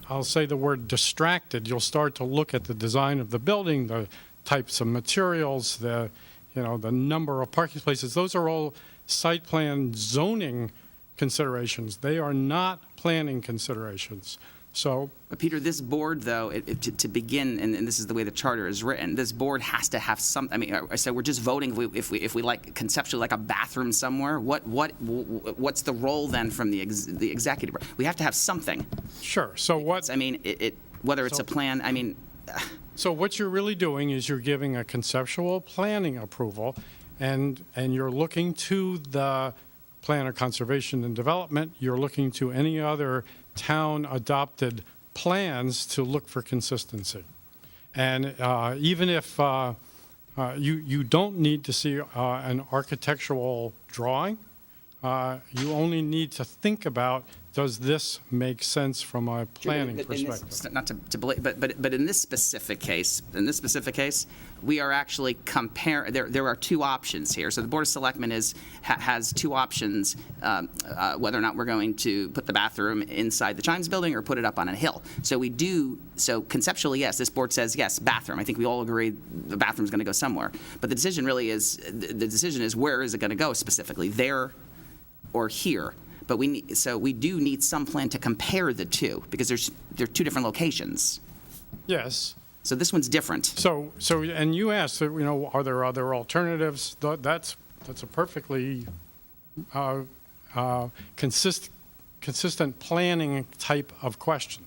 I'll say the word distracted. You'll start to look at the design of the building, the types of materials, the number of parking places. Those are all site plan zoning considerations. They are not planning considerations. So, But Peter, this board, though, to begin, and this is the way the charter is written, this board has to have some, I mean, so we're just voting if we like conceptually like a bathroom somewhere. What's the role then from the executive? We have to have something. sure. So what? I mean, whether it's a plan, I mean, So what you're really doing is you're giving a conceptual planning approval, and you're looking to the plan of conservation and development. You're looking to any other town-adopted plans to look for consistency. And even if you don't need to see an architectural drawing, you only need to think about, does this make sense from a planning perspective? not to but in this specific case, we are actually there are two options here. So the Board of Selectmen has two options, whether or not we're going to put the bathroom inside the Chimes building or put it up on a hill. So conceptually, yes, this board says, yes, bathroom. I think we all agree the bathroom's going to go somewhere. But the decision is where is it going to go specifically, there or here? But we do need some plan to compare the two, because they're two different locations. Yes. So this one's different. So, and you asked, are there other alternatives? That's a perfectly consistent planning type of question.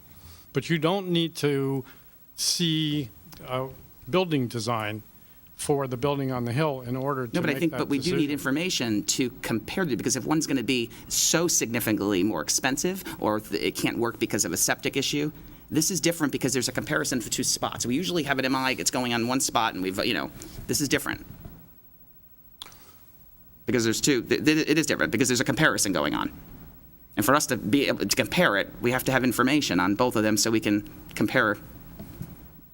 But you don't need to see building design for the building on the hill in order to No, but I think, make that but we do need decision. information to compare the, because if one's going to be so significantly more expensive, or it can't work because of a septic issue, this is different because there's a comparison for two spots. We usually have an MI, it's going on one spot, and this is different. Because there's two, it is different, because there's a comparison going on. And for us to be able to compare it, we have to have information on both of them so we can compare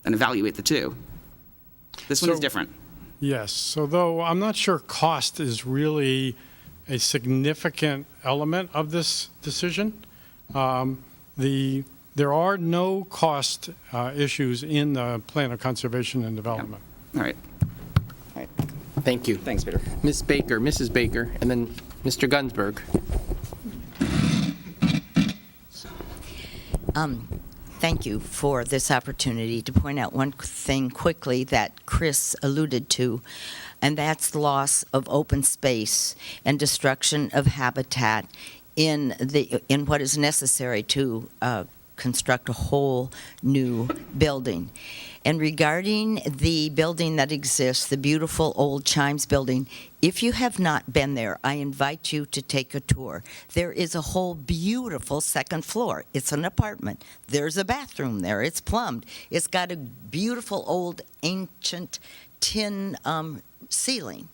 and evaluate the two. This one is So- different. Yes, so though I'm not sure cost is really a significant element of this decision, there are no cost issues in the Plan of Conservation and Development. All right. Thank you. Thanks, Peter. Mrs. Baker, and then Mr. Gunsberg. Thank you for this opportunity to point out one thing quickly that Chris alluded to, and that's the loss of open space and destruction of habitat in what is necessary to construct a whole new building. And regarding the building that exists, the beautiful old Chimes building, if you have not been there, I invite you to take a tour. There is a whole beautiful second floor. It's an apartment. There's a bathroom there. It's plumbed. It's got a beautiful old ancient tin ceiling.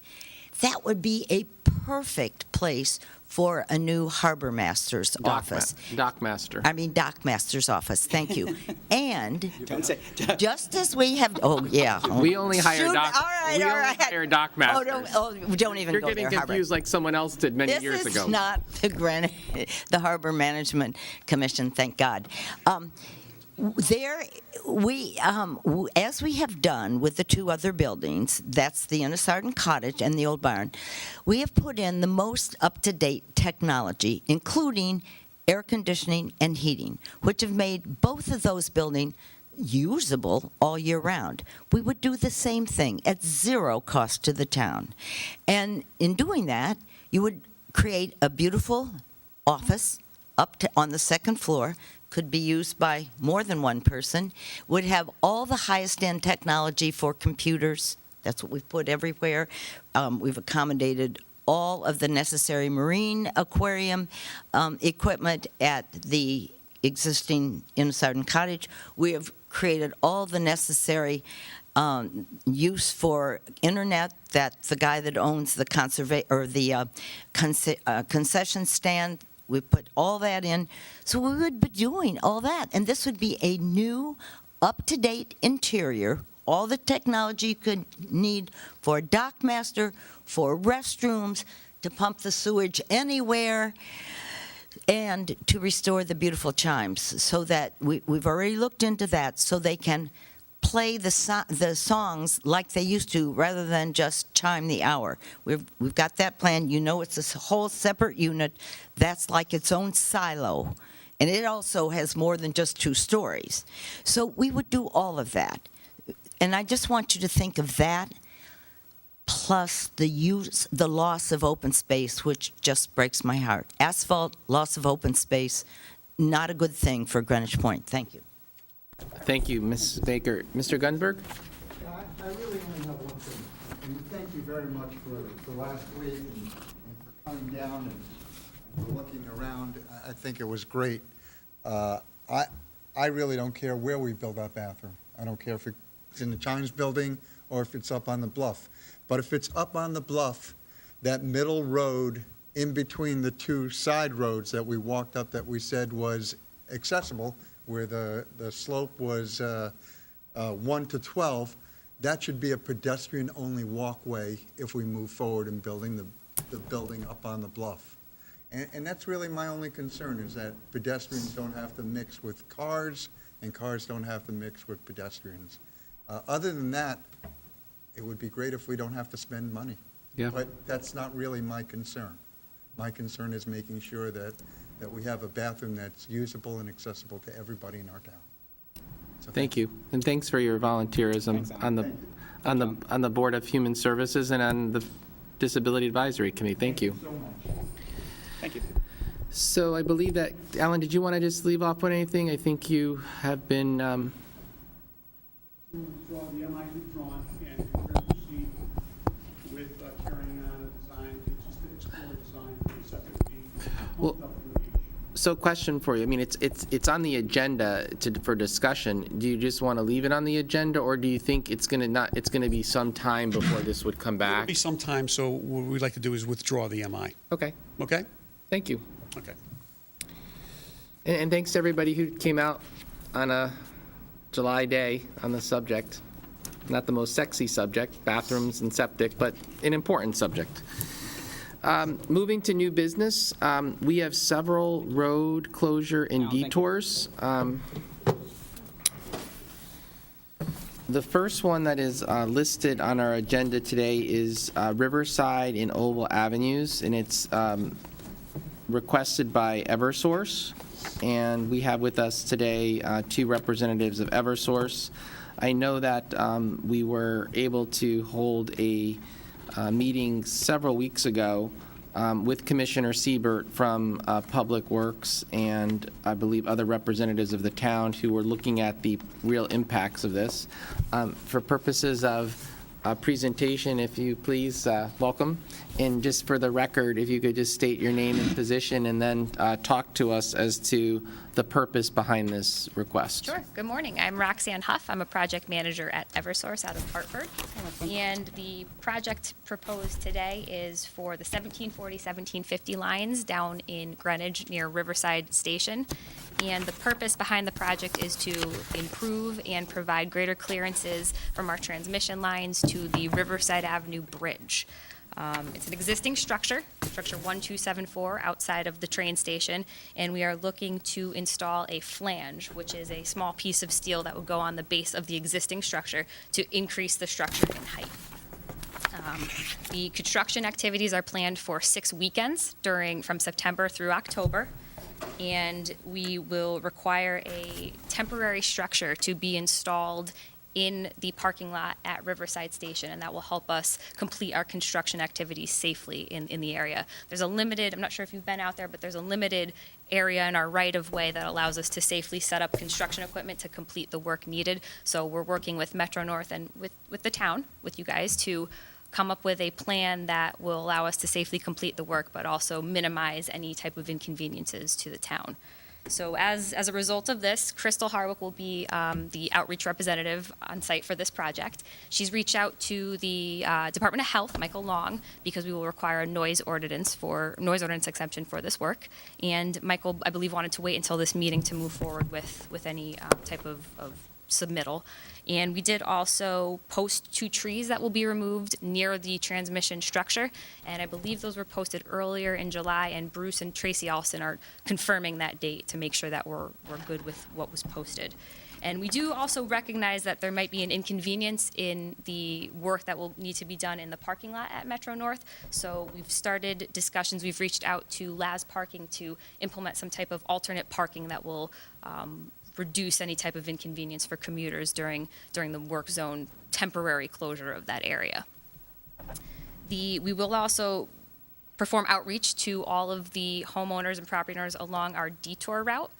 That would be a perfect place for a new harbor master's office. Dockmaster. I mean, dockmaster's office. Thank you. And Don't say. just as we have, oh, yeah. We only hire Shoot, dock. all right, we all only right. hire dockmasters. Don't even You're go getting there, Harbor. confused like someone else did many years ago. This is not the Harbor Management Commission, thank God. As we have done with the two other buildings, that's the Innisarden Cottage and the Old Barn, we have put in the most up-to-date technology, including air conditioning and heating, which have made both of those buildings usable all year round. We would do the same thing at zero cost to the town. And in doing that, you would create a beautiful office on the second floor, could be used by more than one person, would have all the highest end technology for computers. That's what we've put everywhere. We've accommodated all of the necessary marine aquarium equipment at the existing Innisarden Cottage. We have created all the necessary use for internet that the guy that owns the concession stand, we put all that in. So we would be doing all that, and this would be a new, up-to-date interior all the technology you could need for a dock master, for restrooms, to pump the sewage anywhere, and to restore the beautiful chimes, so that we've already looked into that, so they can play the songs like they used to, rather than just chime the hour. We've got that plan. You know, it's a whole separate unit that's like its own silo, and it also has more than just 2 stories. So we would do all of that, and I just want you to think of that, plus the loss of open space, which just breaks my heart. Asphalt, loss of open space, not a good thing for Greenwich Point. Thank you. Thank you, Mrs. Baker. Mr. Gunberg? I really only have one thing, and thank you very much for last week and for coming down and for looking around. I think it was great. I really don't care where we build that bathroom. I don't care if it's in the Chimes building or if it's up on the bluff. But if it's up on the bluff, that middle road in between the 2 side roads that we walked up that we said was accessible, where the slope was 1 to 12, that should be a pedestrian-only walkway if we move forward in building the building up on the bluff. And that's really my only concern, is that pedestrians don't have to mix with cars, and cars don't have to mix with pedestrians. Other than that, it would be great if we don't have to spend money. Yeah. But that's not really my concern. My concern is making sure that we have a bathroom that's usable and accessible to everybody in our town. So Thank you, and thanks for your volunteerism on the Board of Human Services and on the Disability Advisory Committee. Thank you. so much. Thank you. So I believe that, Alan, did you want to just leave off with anything? I think you have been, Withdraw the MI withdrawn, and we're going to proceed with carrying on a design, just to explore design for the septic being Well- pumped up from the beach. so question for you. I mean, it's on the agenda for discussion. Do you just want to leave it on the agenda, or do you think it's going to be some time before this would come It'll back? be some time, so what we'd like to do is withdraw the MI. Okay, Okay? thank you. Okay. And thanks to everybody who came out on a July day on the subject. Not the most sexy subject, bathrooms and septic, but an important subject. Moving to new business, we have several road closure and detours. The first one that is listed on our agenda today is Riverside and Oval Avenues, and it's requested by Eversource. And we have with us today 2 representatives of Eversource. I know that we were able to hold a meeting several weeks ago with Commissioner Siebert from Public Works and I believe other representatives of the town who were looking at the real impacts of this. For purposes of presentation, if you please, welcome. And just for the record, if you could just state your name and position and then talk to us as to the purpose behind this request. Sure. Good morning. I'm Roxanne Huff. I'm a project manager at Eversource out of Hartford. And the project proposed today is for the 1740, 1750 lines down in Greenwich near Riverside Station. And the purpose behind the project is to improve and provide greater clearances from our transmission lines to the Riverside Avenue Bridge. It's an existing structure 1274, outside of the train station, and we are looking to install a flange, which is a small piece of steel that would go on the base of the existing structure to increase the structure in height. The construction activities are planned for 6 weekends from September through October, and we will require a temporary structure to be installed in the parking lot at Riverside Station, and that will help us complete our construction activities safely in the area. There's a limited, I'm not sure if you've been out there, but there's a limited area in our right-of-way that allows us to safely set up construction equipment to complete the work needed. So we're working with Metro North and with the town, with you guys, to come up with a plan that will allow us to safely complete the work, but also minimize any type of inconveniences to the town. So as a result of this, Crystal Harwick will be the outreach representative on site for this project. She's reached out to the Department of Health, Michael Long, because we will require a noise ordinance exemption for this work. And Michael, I believe, wanted to wait until this meeting to move forward with any type of submittal. And we did also post 2 trees that will be removed near the transmission structure. And I believe those were posted earlier in July, and Bruce and Tracy Allison are confirming that date to make sure that we're good with what was posted. And we do also recognize that there might be an inconvenience in the work that will need to be done in the parking lot at Metro North. So we've started discussions, we've reached out to Laz Parking to implement some type of alternate parking that will reduce any type of inconvenience for commuters during the work zone temporary closure of that area. We will also perform outreach to all of the homeowners and property owners along our detour route.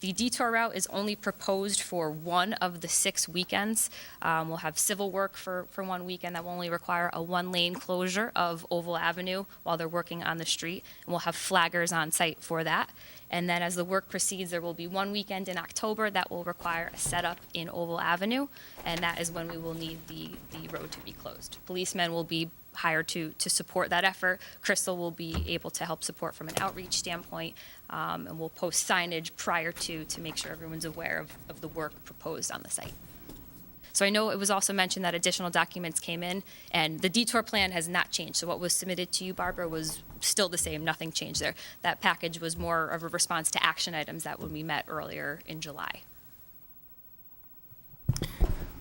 The detour route is only proposed for one of the 6 weekends. We'll have civil work for one weekend that will only require a 1-lane closure of Oval Avenue while they're working on the street. And we'll have flaggers on site for that. And then as the work proceeds, there will be one weekend in October that will require a setup in Oval Avenue, and that is when we will need the road to be closed. Policemen will be hired to support that effort. Crystal will be able to help support from an outreach standpoint, and we'll post signage prior to make sure everyone's aware of the work proposed on the site. So I know it was also mentioned that additional documents came in, and the detour plan has not changed. So what was submitted to you, Barbara, was still the same, nothing changed there. That package was more of a response to action items that when we met earlier in July.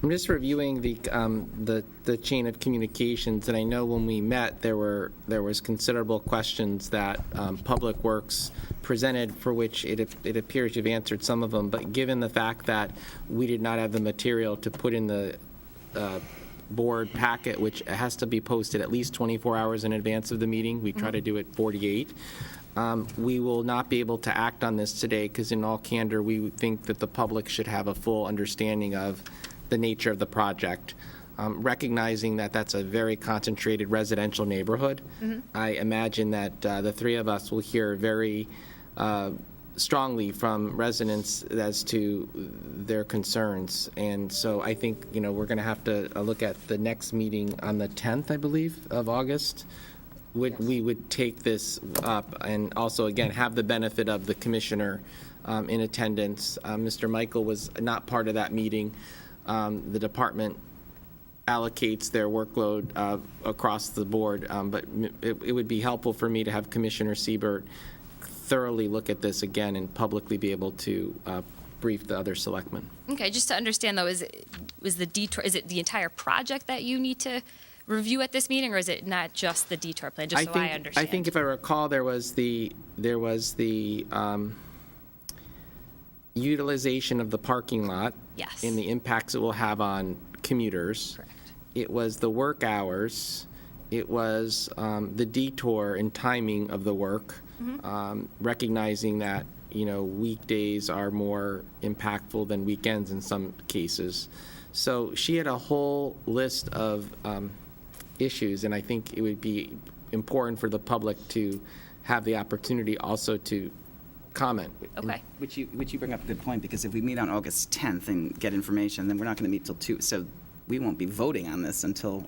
I'm just reviewing the chain of communications, and I know when we met, there was considerable questions that Public Works presented, for which it appears you've answered some of them, but given the fact that we did not have the material to put in the board packet, which has to be posted at least 24 hours in advance of the meeting, we try to do it 48. We will not be able to act on this today because in all candor, we think that the public should have a full understanding of the nature of the project. Recognizing that that's a very concentrated residential neighborhood, I imagine that the 3 of us will hear very strongly from residents as to their concerns. And so I think, we're going to have to look at the next meeting on the 10th, I believe, of August. We would take this up and also, again, have the benefit of the commissioner in attendance. Mr. Michael was not part of that meeting. The department allocates their workload across the board, but it would be helpful for me to have Commissioner Siebert thoroughly look at this again and publicly be able to brief the other selectmen. Okay, just to understand though, is it the entire project that you need to review at this meeting, or is it not just the detour plan, just so I understand? I think if I recall, there was the utilization of the parking lot. Yes. And the impacts it will have on commuters. Correct. It was the work hours. It was the detour and timing of the work, recognizing that, weekdays are more impactful than weekends in some cases. So she had a whole list of issues, and I think it would be important for the public to have the opportunity also to comment. Okay. Which you bring up a good point, because if we meet on August 10th and get information, then we're not going to meet till 2, so we won't be voting on this until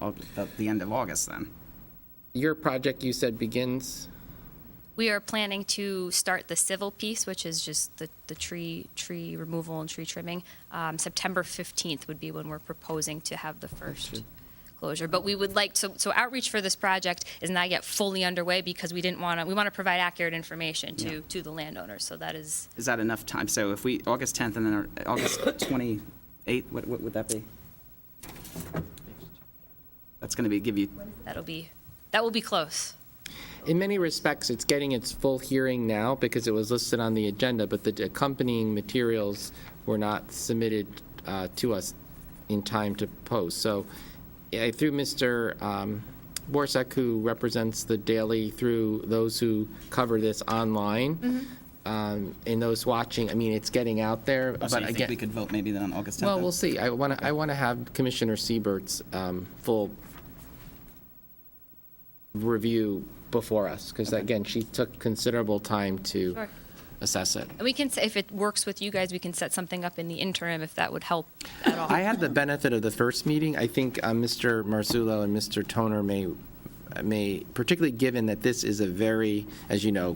the end of August then. Your project, you said, begins? We are planning to start the civil piece, which is just the tree removal and tree trimming. September 15th would be when we're proposing to have the first closure. But we would like, so outreach for this project is not yet fully underway because we want to provide accurate information to the landowners. So that is. Is that enough time? So if we, August 10th and then August 28th, what would that be? That's going to give you. That will be close. In many respects, it's getting its full hearing now because it was listed on the agenda, but the accompanying materials were not submitted to us in time to post. So through Mr. Borsak, who represents the Daily, through those who cover this online, and those watching, it's getting out there. So you think we could vote maybe then on August 10th? Well, we'll see. I want to have Commissioner Siebert's full review before us, because again, she took considerable time to assess it. And we can, if it works with you guys, we can set something up in the interim if that would help at all. I had the benefit of the first meeting. I think Mr. Marzullo and Mr. Toner may, particularly given that this is a very, as you know,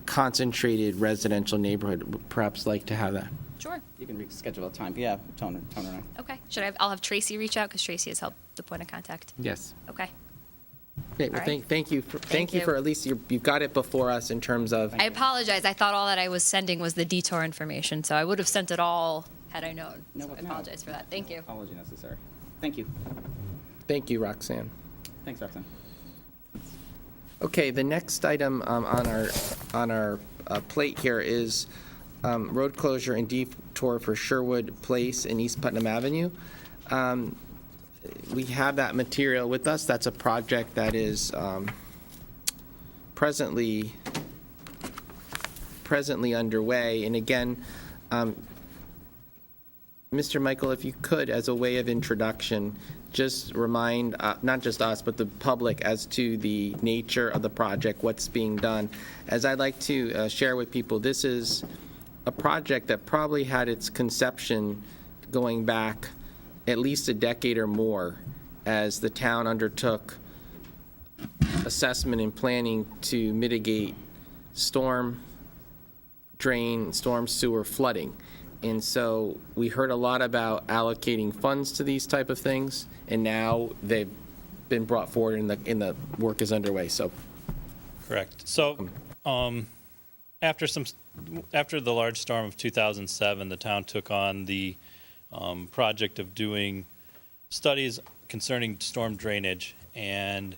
concentrated residential neighborhood, would perhaps like to have that. Sure. You can reschedule a time. Yeah, Toner and I. Okay. I'll have Tracy reach out because Tracy has helped the point of contact. Yes. Okay. Okay, well, All right. thank you. Thank you you. for at least you've got it before us in terms of. I apologize. I thought all that I was sending was the detour information, so I would have sent it all had I known. No, So I no. apologize for that. Thank you. Apology necessary. Thank you. Thank you, Roxanne. Thanks, Roxanne. Okay, the next item on our plate here is road closure and detour for Sherwood Place and East Putnam Avenue. We have that material with us. That's a project that is presently underway. And again, Mr. Michael, if you could, as a way of introduction, just remind, not just us, but the public as to the nature of the project, what's being done. As I'd like to share with people, this is a project that probably had its conception going back at least a decade or more as the town undertook assessment and planning to mitigate storm drain, storm sewer flooding. And so we heard a lot about allocating funds to these type of things, and now they've been brought forward and the work is underway. So Correct. So, after the large storm of 2007, the town took on the project of doing studies concerning storm drainage and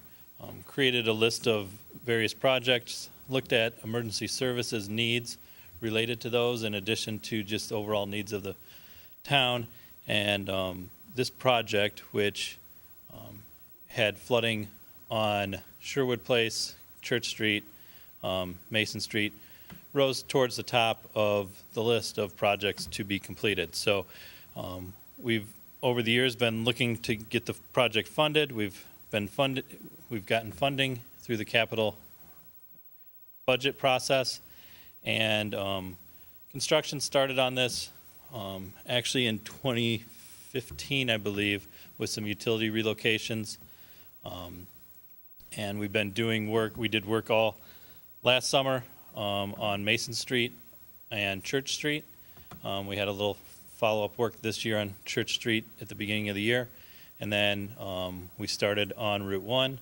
created a list of various projects, looked at emergency services needs related to those in addition to just overall needs of the town. And this project, which had flooding on Sherwood Place, Church Street, Mason Street, rose towards the top of the list of projects to be completed. So we've, over the years, been looking to get the project funded. We've gotten funding through the capital budget process, and construction started on this actually in 2015, I believe, with some utility relocations. And we've been doing work. We did work all last summer on Mason Street and Church Street. We had a little follow-up work this year on Church Street at the beginning of the year. And then we started on Route 1,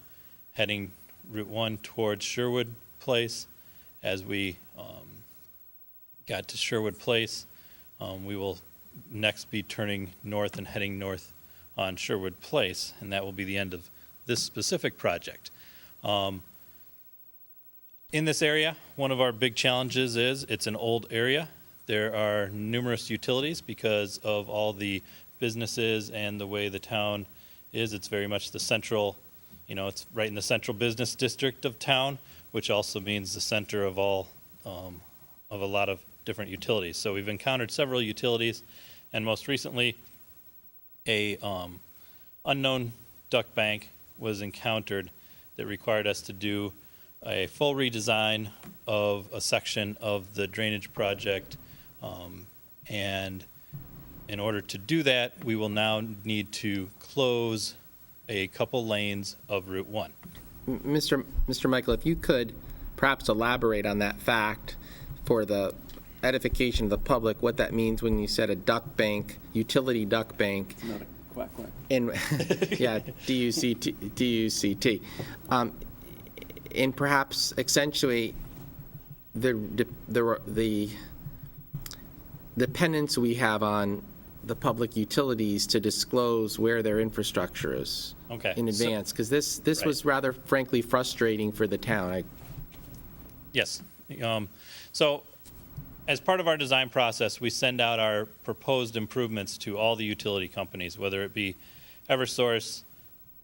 heading Route 1 towards Sherwood Place. As we got to Sherwood Place, we will next be turning north and heading north on Sherwood Place, and that will be the end of this specific project. In this area, one of our big challenges is it's an old area. There are numerous utilities because of all the businesses and the way the town is. It's very much the central, it's right in the central business district of town, which also means the center of all, of a lot of different utilities. So we've encountered several utilities, and most recently, a unknown duct bank was encountered that required us to do a full redesign of a section of the drainage project. And in order to do that, we will now need to close a couple lanes of Route 1. Mr. Michael, if you could perhaps elaborate on that fact for the edification of the public, what that means when you said a duct bank, utility duct bank. It's not a quack quack. And, yeah, D-U-C-T. And perhaps accentuate the dependence we have on the public utilities to disclose where their infrastructure is Okay, in so- advance, because this Right. was rather frankly frustrating for the town. Yes. So as part of our design process, we send out our proposed improvements to all the utility companies, whether it be Eversource,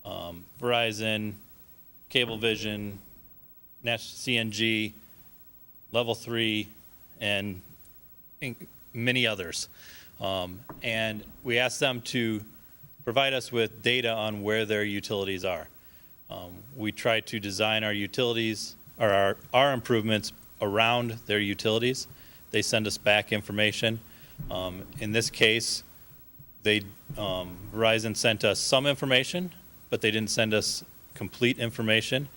Verizon, Cablevision, CNG, Level 3, and many others. And we ask them to provide us with data on where their utilities are. We try to design our utilities, or our improvements around their utilities. They send us back information. In this case, Verizon sent us some information, but they didn't send us complete information.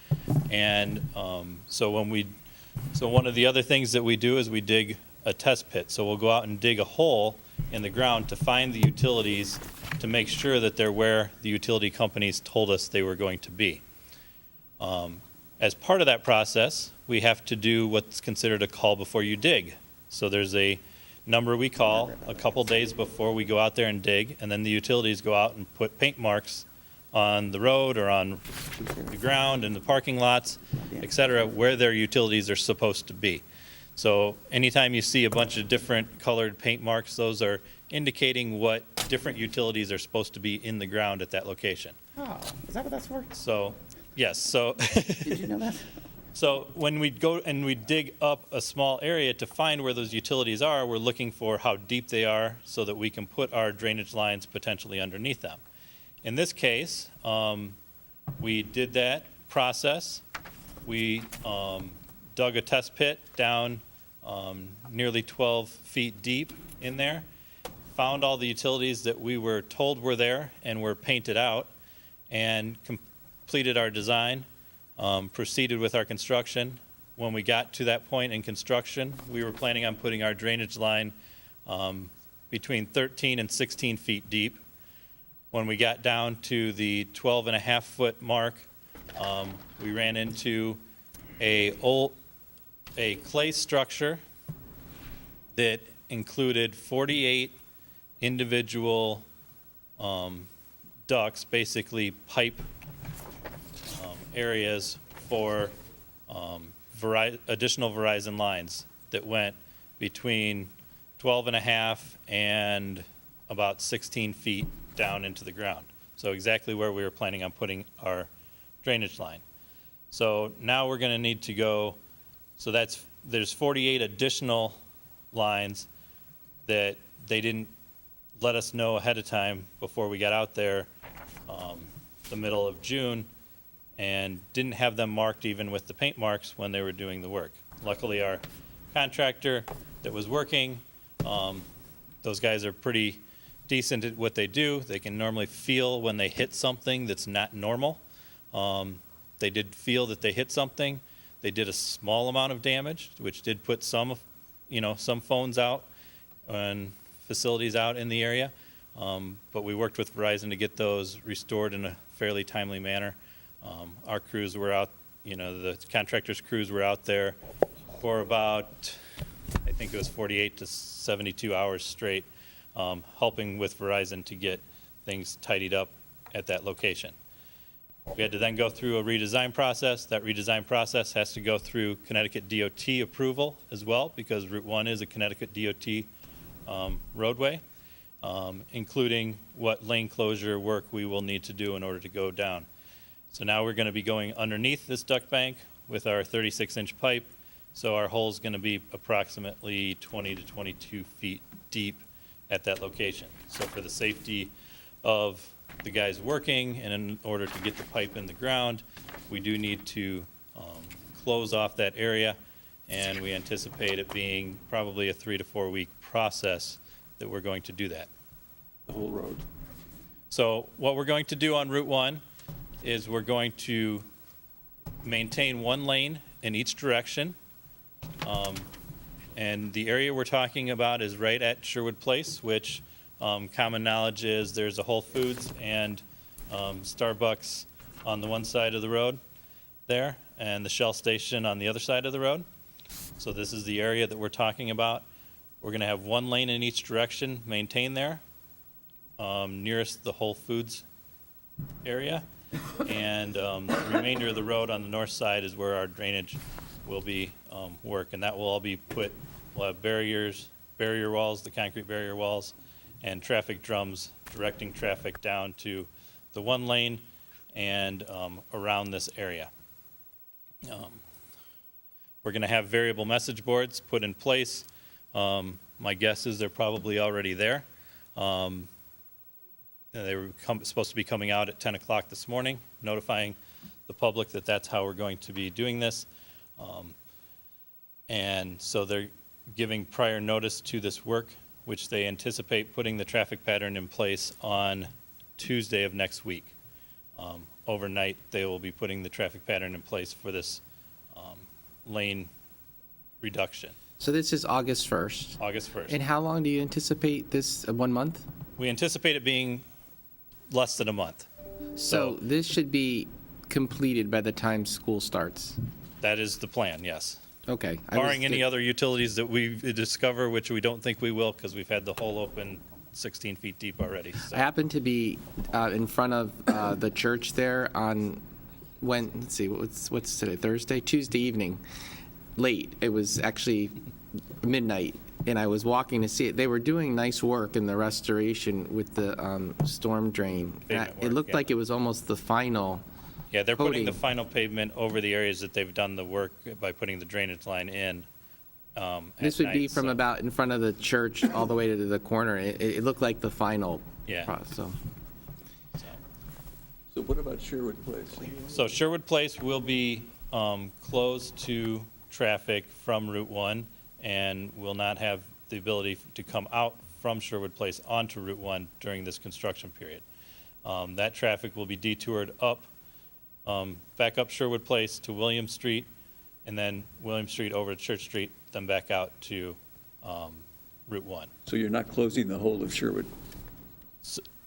And so when we So one of the other things that we do is we dig a test pit. So we'll go out and dig a hole in the ground to find the utilities to make sure that they're where the utility companies told us they were going to be. As part of that process, we have to do what's considered a call before you dig. So there's a number we call a couple days before we go out there and dig, and then the utilities go out and put paint marks on the road or on the ground in the parking lots, et cetera, where their utilities are supposed to be. So anytime you see a bunch of different colored paint marks, those are indicating what different utilities are supposed to be in the ground at that location. Oh, is that what that's for? So, yes, so. Did you know that? So when we go and we dig up a small area to find where those utilities are, we're looking for how deep they are so that we can put our drainage lines potentially underneath them. In this case, we did that process. We dug a test pit down nearly 12 feet deep in there, found all the utilities that we were told were there and were painted out, and completed our design, proceeded with our construction. When we got to that point in construction, we were planning on putting our drainage line between 13 and 16 feet deep. When we got down to the 12.5-foot mark, we ran into a clay structure that included 48 individual ducts, basically pipe areas for additional Verizon lines that went between 12.5 and about 16 feet down into the ground. So exactly where we were planning on putting our drainage line. So now we're going to need to go, so there's 48 additional lines that they didn't let us know ahead of time before we got out there the middle of June, and didn't have them marked even with the paint marks when they were doing the work. Luckily, our contractor that was working, those guys are pretty decent at what they do. They can normally feel when they hit something that's not normal. They did feel that they hit something. They did a small amount of damage, which did put some phones out and facilities out in the area. But we worked with Verizon to get those restored in a fairly timely manner. Our crews were out, the contractor's crews were out there for about, I think it was 48 to 72 hours straight, helping with Verizon to get things tidied up at that location. We had to then go through a redesign process. That redesign process has to go through Connecticut DOT approval as well, because Route 1 is a Connecticut DOT roadway, including what lane closure work we will need to do in order to go down. So now we're going to be going underneath this duct bank with our 36-inch pipe. So our hole is going to be approximately 20 to 22 feet deep at that location. So for the safety of the guys working and in order to get the pipe in the ground, we do need to close off that area, and we anticipate it being probably a 3 to 4 week process that we're going to do that. The whole road. So what we're going to do on Route 1 is we're going to maintain one lane in each direction. And the area we're talking about is right at Sherwood Place, which common knowledge is there's a Whole Foods and Starbucks on the one side of the road there, and the Shell station on the other side of the road. So this is the area that we're talking about. We're going to have one lane in each direction maintained there, nearest the Whole Foods area. And the remainder of the road on the north side is where our drainage will be work. And that will all be put, we'll have barrier walls, the concrete barrier walls, and traffic drums directing traffic down to the one lane and around this area. We're going to have variable message boards put in place. My guess is they're probably already there. They were supposed to be coming out at 10 o'clock this morning, notifying the public that that's how we're going to be doing this. And so they're giving prior notice to this work, which they anticipate putting the traffic pattern in place on Tuesday of next week. Overnight, they will be putting the traffic pattern in place for this lane reduction, So this is August 1st. August 1st. And how long do you anticipate this, 1 month? We anticipate it being less than a month. So this should be completed by the time school starts. That is the plan, yes. Okay. Barring any other utilities that we discover, which we don't think we will, because we've had the hole open 16 feet deep already. So. I happened to be in front of the church there on let's see, what's today? Thursday? Tuesday evening, late. It was actually midnight, and I was walking to see it. They were doing nice work in the restoration with the storm drain. Pavement It work, looked yeah. like it was almost the final. Yeah, they're putting the coating. final pavement over the areas that they've done the work by putting the drainage line in. This would be night, from so- about in front of the church all the way to the corner. It looked like the final. Yeah. So. So what about Sherwood Place? So Sherwood Place will be closed to traffic from Route 1 and will not have the ability to come out from Sherwood Place onto Route 1 during this construction period. That traffic will be detoured up, back up Sherwood Place to William Street, and then William Street over to Church Street, then back out to Route 1. So you're not closing the whole of Sherwood?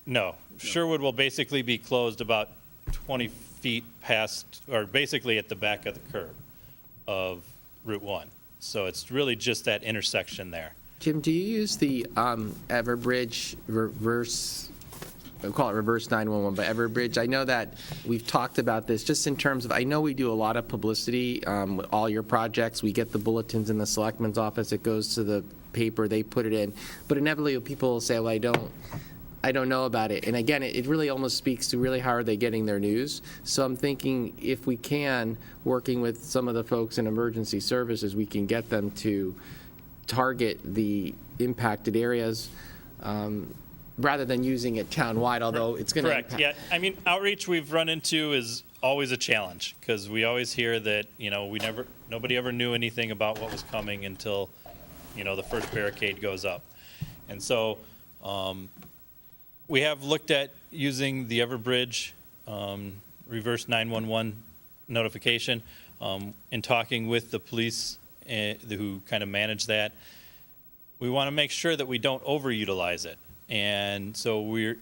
No, Sherwood will basically be closed about 20 feet past, or basically at the back of the curb of Route 1. So it's really just that intersection there. Jim, do you use the Everbridge reverse, I call it reverse 911, but Everbridge? I know that we've talked about this just in terms of, I know we do a lot of publicity with all your projects. We get the bulletins in the selectman's office. It goes to the paper. They put it in. But inevitably, people will say, well, I don't know about it. And again, it really almost speaks to really how are they getting their news. So I'm thinking if we can, working with some of the folks in emergency services, we can get them to target the impacted areas rather than using it townwide, although it's going to Correct, yeah. I mean, outreach we've run into is always a challenge because we always hear that, nobody ever knew anything about what was coming until, the first barricade goes up. And so, we have looked at using the Everbridge reverse 911 notification in talking with the police who kind of manage that. We want to make sure that we don't overutilize it. And so we're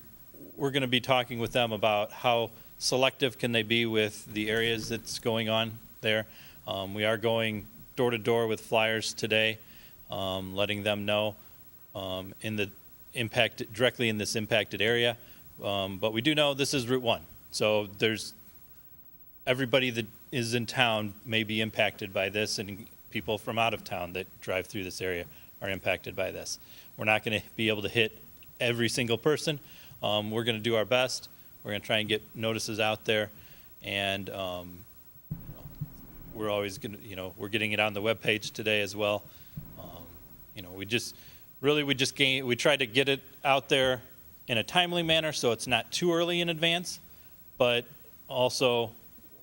going to be talking with them about how selective can they be with the areas that's going on there. We are going door to door with flyers today, letting them know directly in this impacted area. But we do know this is Route 1. So there's everybody that is in town may be impacted by this, and people from out of town that drive through this area are impacted by this. We're not going to be able to hit every single person. We're going to do our best. We're going to try and get notices out there, and we're always going to, we're getting it on the webpage today as well. We try to get it out there in a timely manner so it's not too early in advance, but also,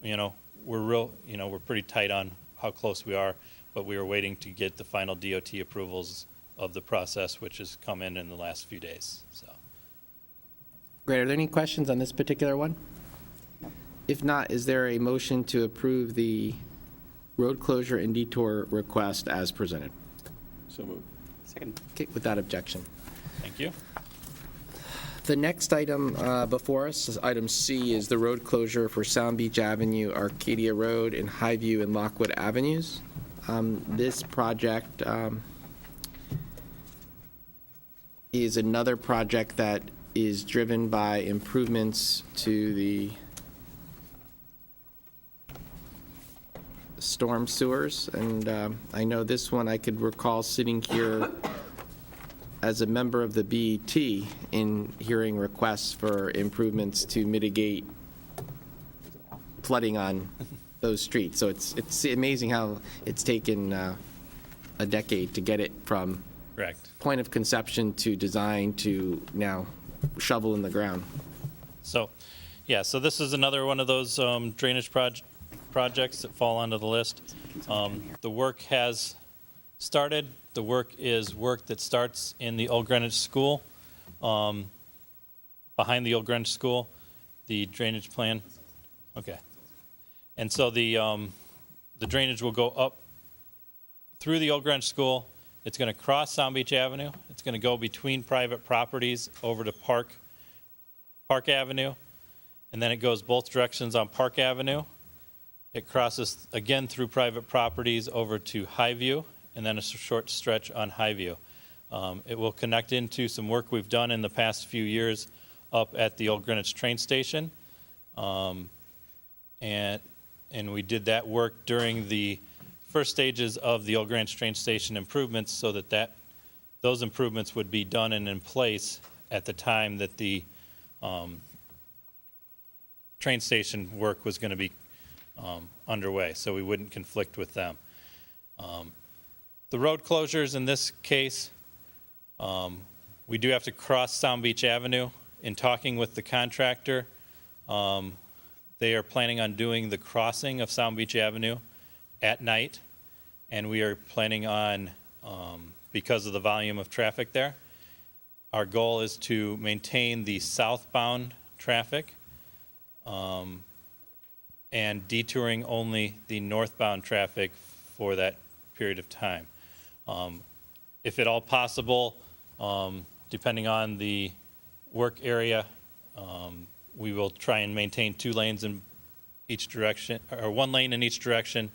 we're pretty tight on how close we are, but we are waiting to get the final DOT approvals of the process, which has come in the last few days, so. Great. Are there any questions on this particular one? If not, is there a motion to approve the road closure and detour request as presented? So moved. Second. Okay, without objection. Thank you. The next item before us, item C, is the road closure for Sound Beach Avenue, Arcadia Road, and Highview and Lockwood Avenues. This project is another project that is driven by improvements to the storm sewers. And I know this one, I could recall sitting here as a member of the BET in hearing requests for improvements to mitigate flooding on those streets. So it's amazing how it's taken a decade to get it from Correct. point of conception to design to now shovel in the ground. So, so this is another one of those drainage projects that fall onto the list. The work has started. The work is work that starts in the Old Greenwich School, behind the Old Greenwich School, the drainage plan. Okay. And so the drainage will go up through the Old Greenwich School. It's going to cross Sound Beach Avenue. It's going to go between private properties over to Park Avenue, and then it goes both directions on Park Avenue. It crosses again through private properties over to Highview, and then a short stretch on Highview. It will connect into some work we've done in the past few years up at the Old Greenwich train station. And we did that work during the first stages of the Old Greenwich train station improvements, so that those improvements would be done and in place at the time that the train station work was going to be underway, so we wouldn't conflict with them. The road closures in this case, we do have to cross Sound Beach Avenue. In talking with the contractor, they are planning on doing the crossing of Sound Beach Avenue at night, and we are planning on, because of the volume of traffic there, our goal is to maintain the southbound traffic and detouring only the northbound traffic for that period of time. If at all possible, depending on the work area, we will try and maintain 2 lanes in each direction, or 1 lane in each direction.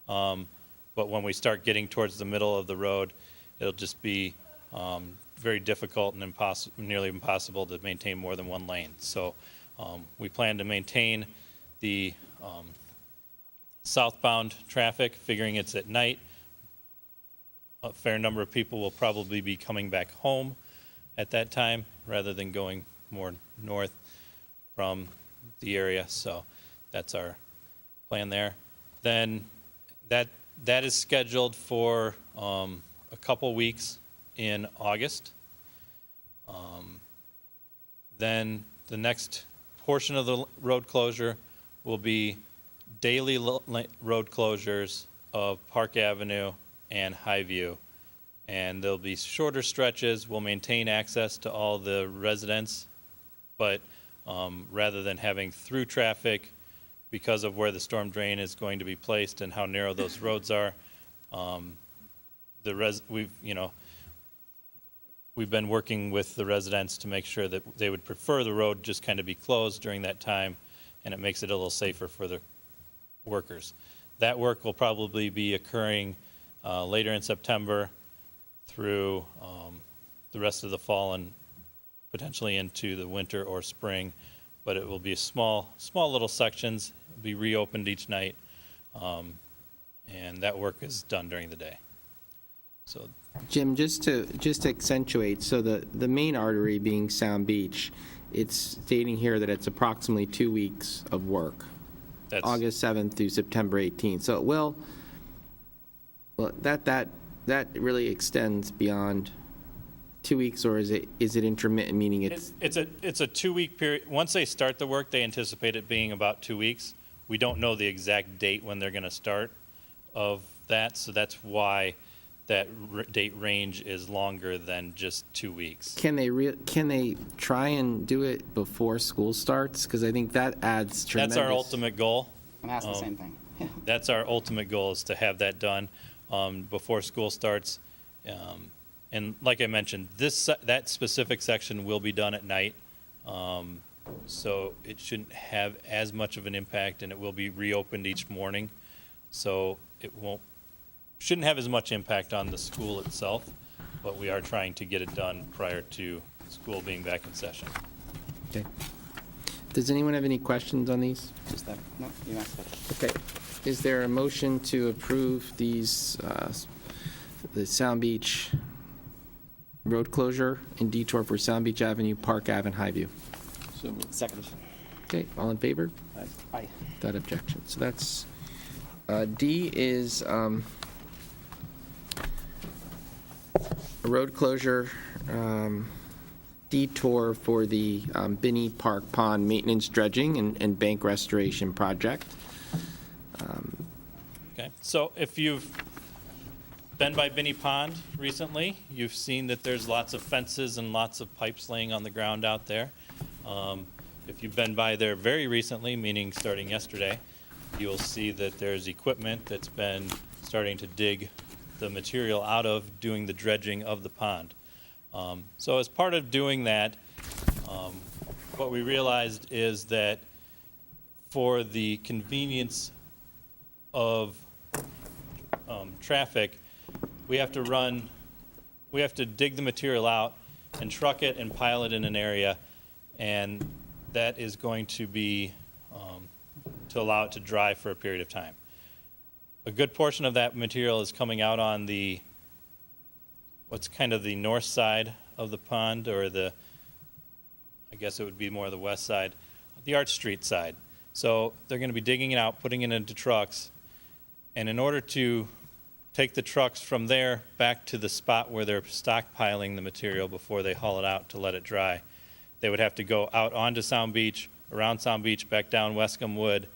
But when we start getting towards the middle of the road, it'll just be very difficult and nearly impossible to maintain more than 1 lane. So we plan to maintain the southbound traffic, figuring it's at night. A fair number of people will probably be coming back home at that time rather than going more north from the area. So that's our plan there. Then that is scheduled for a couple weeks in August. Then the next portion of the road closure will be daily road closures of Park Avenue and Highview. And there'll be shorter stretches. We'll maintain access to all the residents, but rather than having through traffic because of where the storm drain is going to be placed and how narrow those roads are, we've been working with the residents to make sure that they would prefer the road just kind of be closed during that time, and it makes it a little safer for the workers. That work will probably be occurring later in September through the rest of the fall and potentially into the winter or spring, but it will be small little sections. It'll be reopened each night, and that work is done during the day. So, Jim, just to accentuate, so the main artery being Sound Beach, it's stating here that it's approximately 2 weeks of work, that's August 7th through September 18th. So, well, that really extends beyond 2 weeks, or is it intermittent, meaning it's it's a 2-week period. Once they start the work, they anticipate it being about 2 weeks. We don't know the exact date when they're going to start of that, so that's why that date range is longer than just 2 weeks. Can they try and do it before school starts? Because I think that adds tremendous. That's our ultimate goal. And that's the same thing. That's our ultimate goal, is to have that done before school starts. And like I mentioned, that specific section will be done at night, so it shouldn't have as much of an impact, and it will be reopened each morning, so it shouldn't have as much impact on the school itself, but we are trying to get it done prior to school being back in session. Okay. Does anyone have any questions on these? Just that, no, you asked that. Okay. Is there a motion to approve these, the Sound Beach road closure and detour for Sound Beach Avenue, Park Ave, and Highview? So moved. Second. Okay, all in favor? Aye. Without objection. So that's, D is a road closure detour for the Binney Park Pond Maintenance Dredging and Bank Restoration Project. Okay, so if you've been by Binney Pond recently, you've seen that there's lots of fences and lots of pipes laying on the ground out there. If you've been by there very recently, meaning starting yesterday, you'll see that there's equipment that's been starting to dig the material out of doing the dredging of the pond. So as part of doing that, what we realized is that for the convenience of traffic, we have to dig the material out and truck it and pile it in an area, and that is going to be to allow it to dry for a period of time. A good portion of that material is coming out on what's kind of the north side of the pond, or I guess it would be more the west side, the Arch Street side. So they're going to be digging it out, putting it into trucks, and in order to take the trucks from there back to the spot where they're stockpiling the material before they haul it out to let it dry, they would have to go out onto Sound Beach, around Sound Beach, back down Wescombe Wood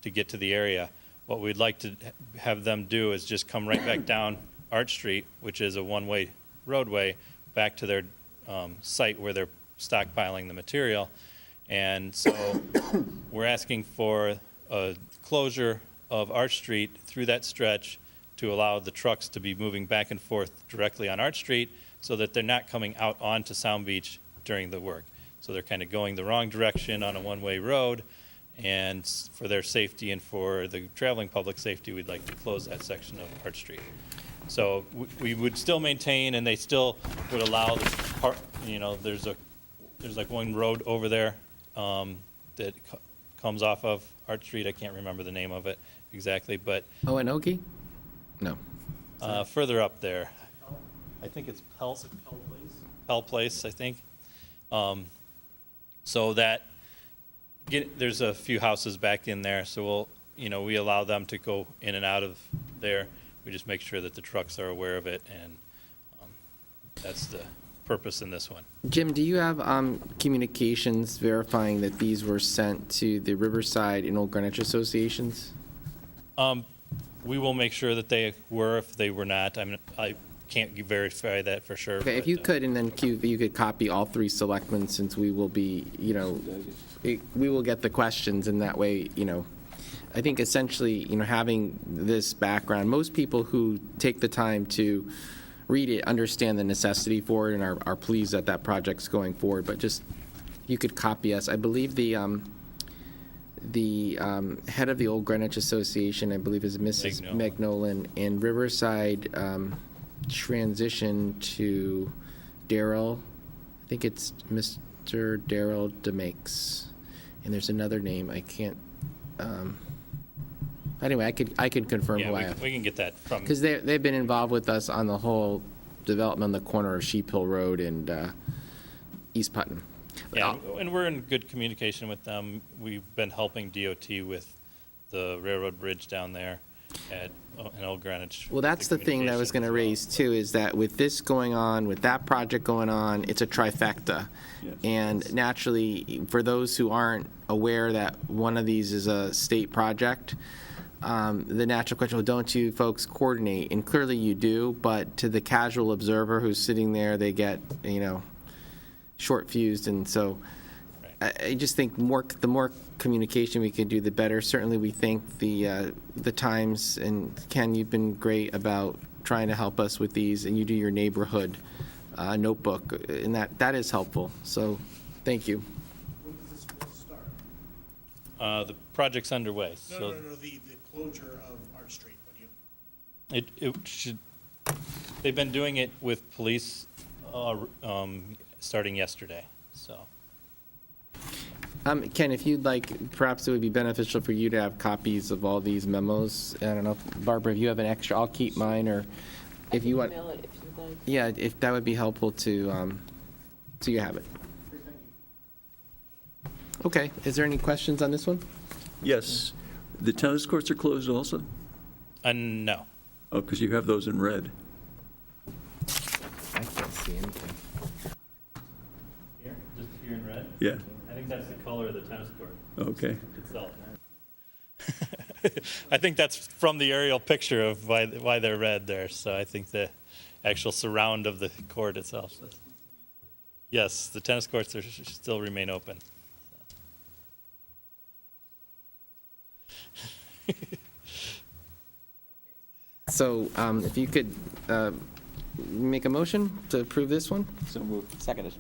to get to the area. What we'd like to have them do is just come right back down Arch Street, which is a one-way roadway, back to their site where they're stockpiling the material. And so we're asking for a closure of Arch Street through that stretch to allow the trucks to be moving back and forth directly on Arch Street, so that they're not coming out onto Sound Beach during the work. So they're kind of going the wrong direction on a one-way road, and for their safety and for the traveling public safety, we'd like to close that section of Arch Street. So we would still maintain, and they still would allow the part, there's like one road over there that comes off of Arch Street. I can't remember the name of it exactly, but Oenoki? No. further up there, I think it's Pell Place, I think. So that there's a few houses back in there, so we allow them to go in and out of there. We just make sure that the trucks are aware of it, and that's the purpose in this one. Jim, do you have communications verifying that these were sent to the Riverside and Old Greenwich associations? We will make sure that they were. If they were not, I can't verify that for sure. Okay, if you could, and then you could copy all three selectmen, since we will be, we will get the questions, and that way, I think essentially, having this background, most people who take the time to read it understand the necessity for it and are pleased that that project's going forward. But just, you could copy us. I believe the head of the Old Greenwich Association, I believe, is Mrs. Magnolan, and Riverside transitioned to Daryl. I think it's Mr. Daryl DeMakes. And there's another name. I can't. Anyway, I could confirm who I am. We can get that from. Because they've been involved with us on the whole development on the corner of Sheep Hill Road and East Putnam. Yeah, and we're in good communication with them. We've been helping DOT with the railroad bridge down there in Old Greenwich. Well, that's the thing that I was going to raise too, is that with this going on, with that project going on, it's a trifecta. Yes. And naturally, for those who aren't aware that one of these is a state project, the natural question, well, don't you folks coordinate? And clearly you do, but to the casual observer who's sitting there, they get, short fused. And so I just think the more communication we can do, the better. Certainly we thank the Times, and Ken, you've been great about trying to help us with these, and you do your neighborhood notebook, and that is helpful. So thank you. When does this supposed to start? The project's underway. No, the closure of Arch Street. It should. They've been doing it with police starting yesterday. So. Ken, if you'd like, perhaps it would be beneficial for you to have copies of all these memos. I don't know, Barbara, if you have an extra, I'll keep mine, or if you want. Email it if you'd like. Yeah, if that would be helpful to, so you have it. Okay, is there any questions on this one? Yes. The tennis courts are closed also? No. Oh, because you have those in red. I can't see anything. Here, just here in red. Yeah. I think that's the color of the tennis court Okay. itself. I think that's from the aerial picture of why they're red there. So I think the actual surround of the court itself. Yes, the tennis courts still remain open. So if you could make a motion to approve this one? So moved. Seconded.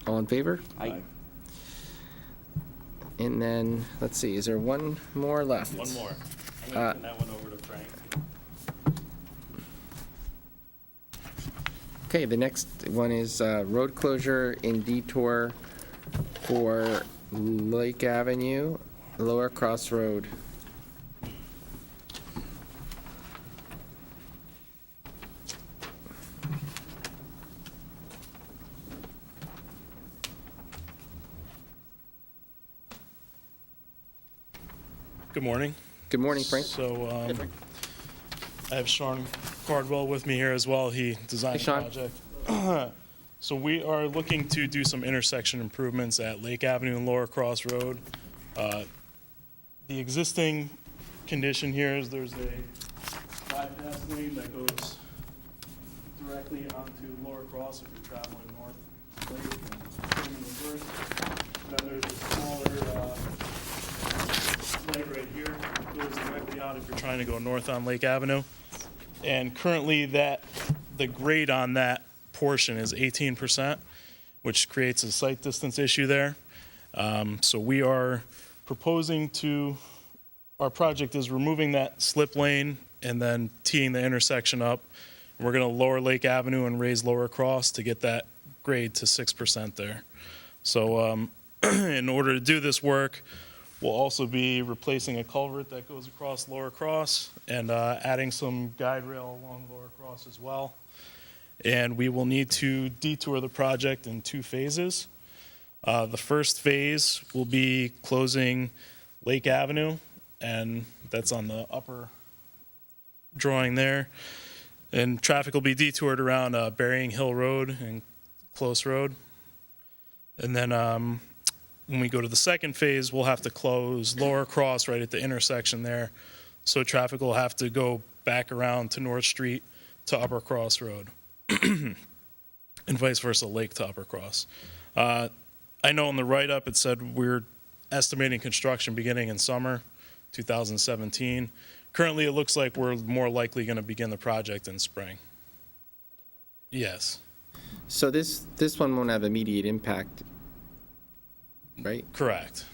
All in favor? Aye. And then, let's see, is there one more left? One more. I'm Uh, gonna turn that one over to Frank. Okay, the next one is road closure in detour for Lake Avenue, Lower Cross Road. Good morning. Good morning, Frank. So, I have Sean Cardwell with me here as well. He designed Hey, the Sean. project. So we are looking to do some intersection improvements at Lake Avenue and Lower Cross Road. The existing condition here is there's a bypass lane that goes directly onto Lower Cross if you're traveling north Lake and going in reverse. Then there's a smaller, leg right here, goes directly out if you're trying to go north on Lake Avenue. And currently the grade on that portion is 18%, which creates a sight distance issue there. So we are proposing our project is removing that slip lane and then teeing the intersection up. We're gonna lower Lake Avenue and raise Lower Cross to get that grade to 6% there. So in order to do this work, we'll also be replacing a culvert that goes across Lower Cross and adding some guide rail along Lower Cross as well. And we will need to detour the project in 2 phases. The first phase will be closing Lake Avenue, and that's on the upper drawing there. And traffic will be detoured around Berrying Hill Road and Close Road. And then when we go to the second phase, we'll have to close Lower Cross right at the intersection there. So traffic will have to go back around to North Street to Upper Cross Road. And vice versa, Lake to Upper Cross. I know in the write-up it said we're estimating construction beginning in summer 2017. Currently, it looks like we're more likely going to begin the project in spring. Yes, So this one won't have immediate impact, right? correct.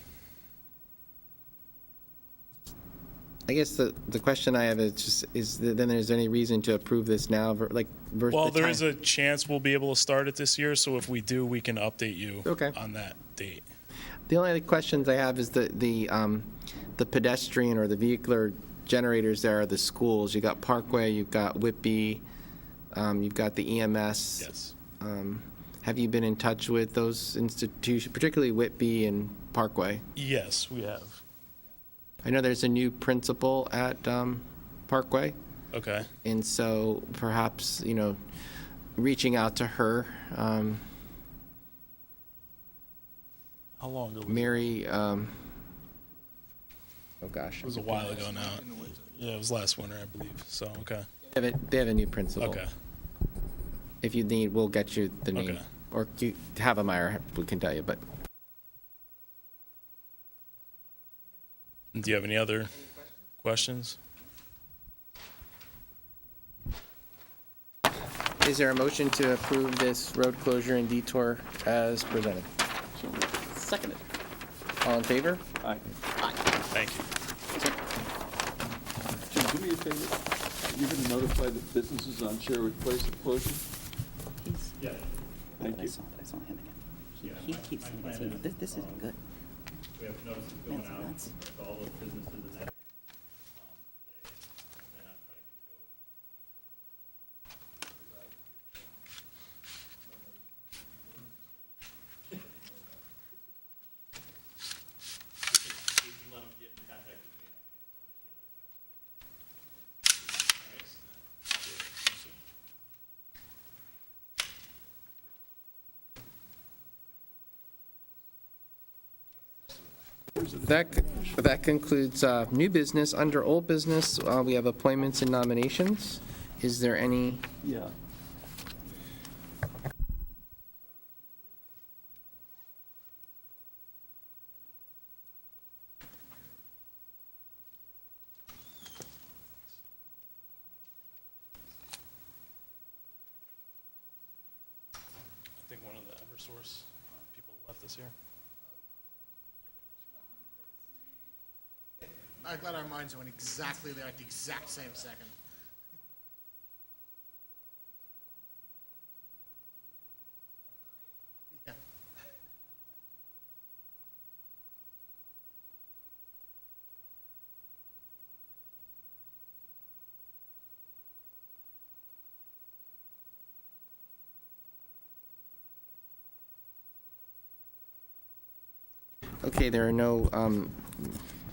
I guess the question I have is just, then there's any reason to approve this now, versus Well, the there time? is a chance we'll be able to start it this year, so if we do, we can update you Okay. on that date. The only other questions I have is the pedestrian or the vehicular generators there are the schools. You got Parkway, you've got Whitby, you've got the EMS. Yes. Have you been in touch with those institutions, particularly Whitby and Parkway? Yes, we have. I know there's a new principal at Parkway, Okay. and so perhaps, reaching out to her, How long ago? Was it? Mary, oh gosh. It was a while ago now. Yeah, it was last winter, I believe. So, okay. They have a new principal. Okay. If you need, we'll get you the name. Okay. Or you have a Meyer, we can tell you, but. Do you have any other questions? Is there a motion to approve this road closure and detour as presented? So moved. Seconded. All in favor? Aye. Thank you. Jim, do me a favor. You're going to notify the businesses on Sherwood Place of closure? Yeah. Thank you. I saw him again. He keeps saying, this isn't good. We have notices going That's out nuts. to all those businesses in that area, today, and then I'm trying to go. We can let them get in contact with me, and I can explain any other questions. All right? That concludes new business. Under old business, we have appointments and nominations. Is there any? Yeah. Eversource people left us here. I'm glad our minds went exactly there at the exact same second. Yeah. Okay, there are no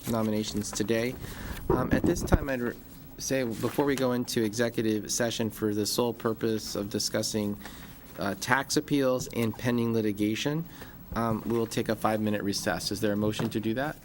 nominations today. At this time, I'd say, before we go into executive session for the sole purpose of discussing tax appeals and pending litigation, we will take a 5-minute recess. Is there a motion to do that?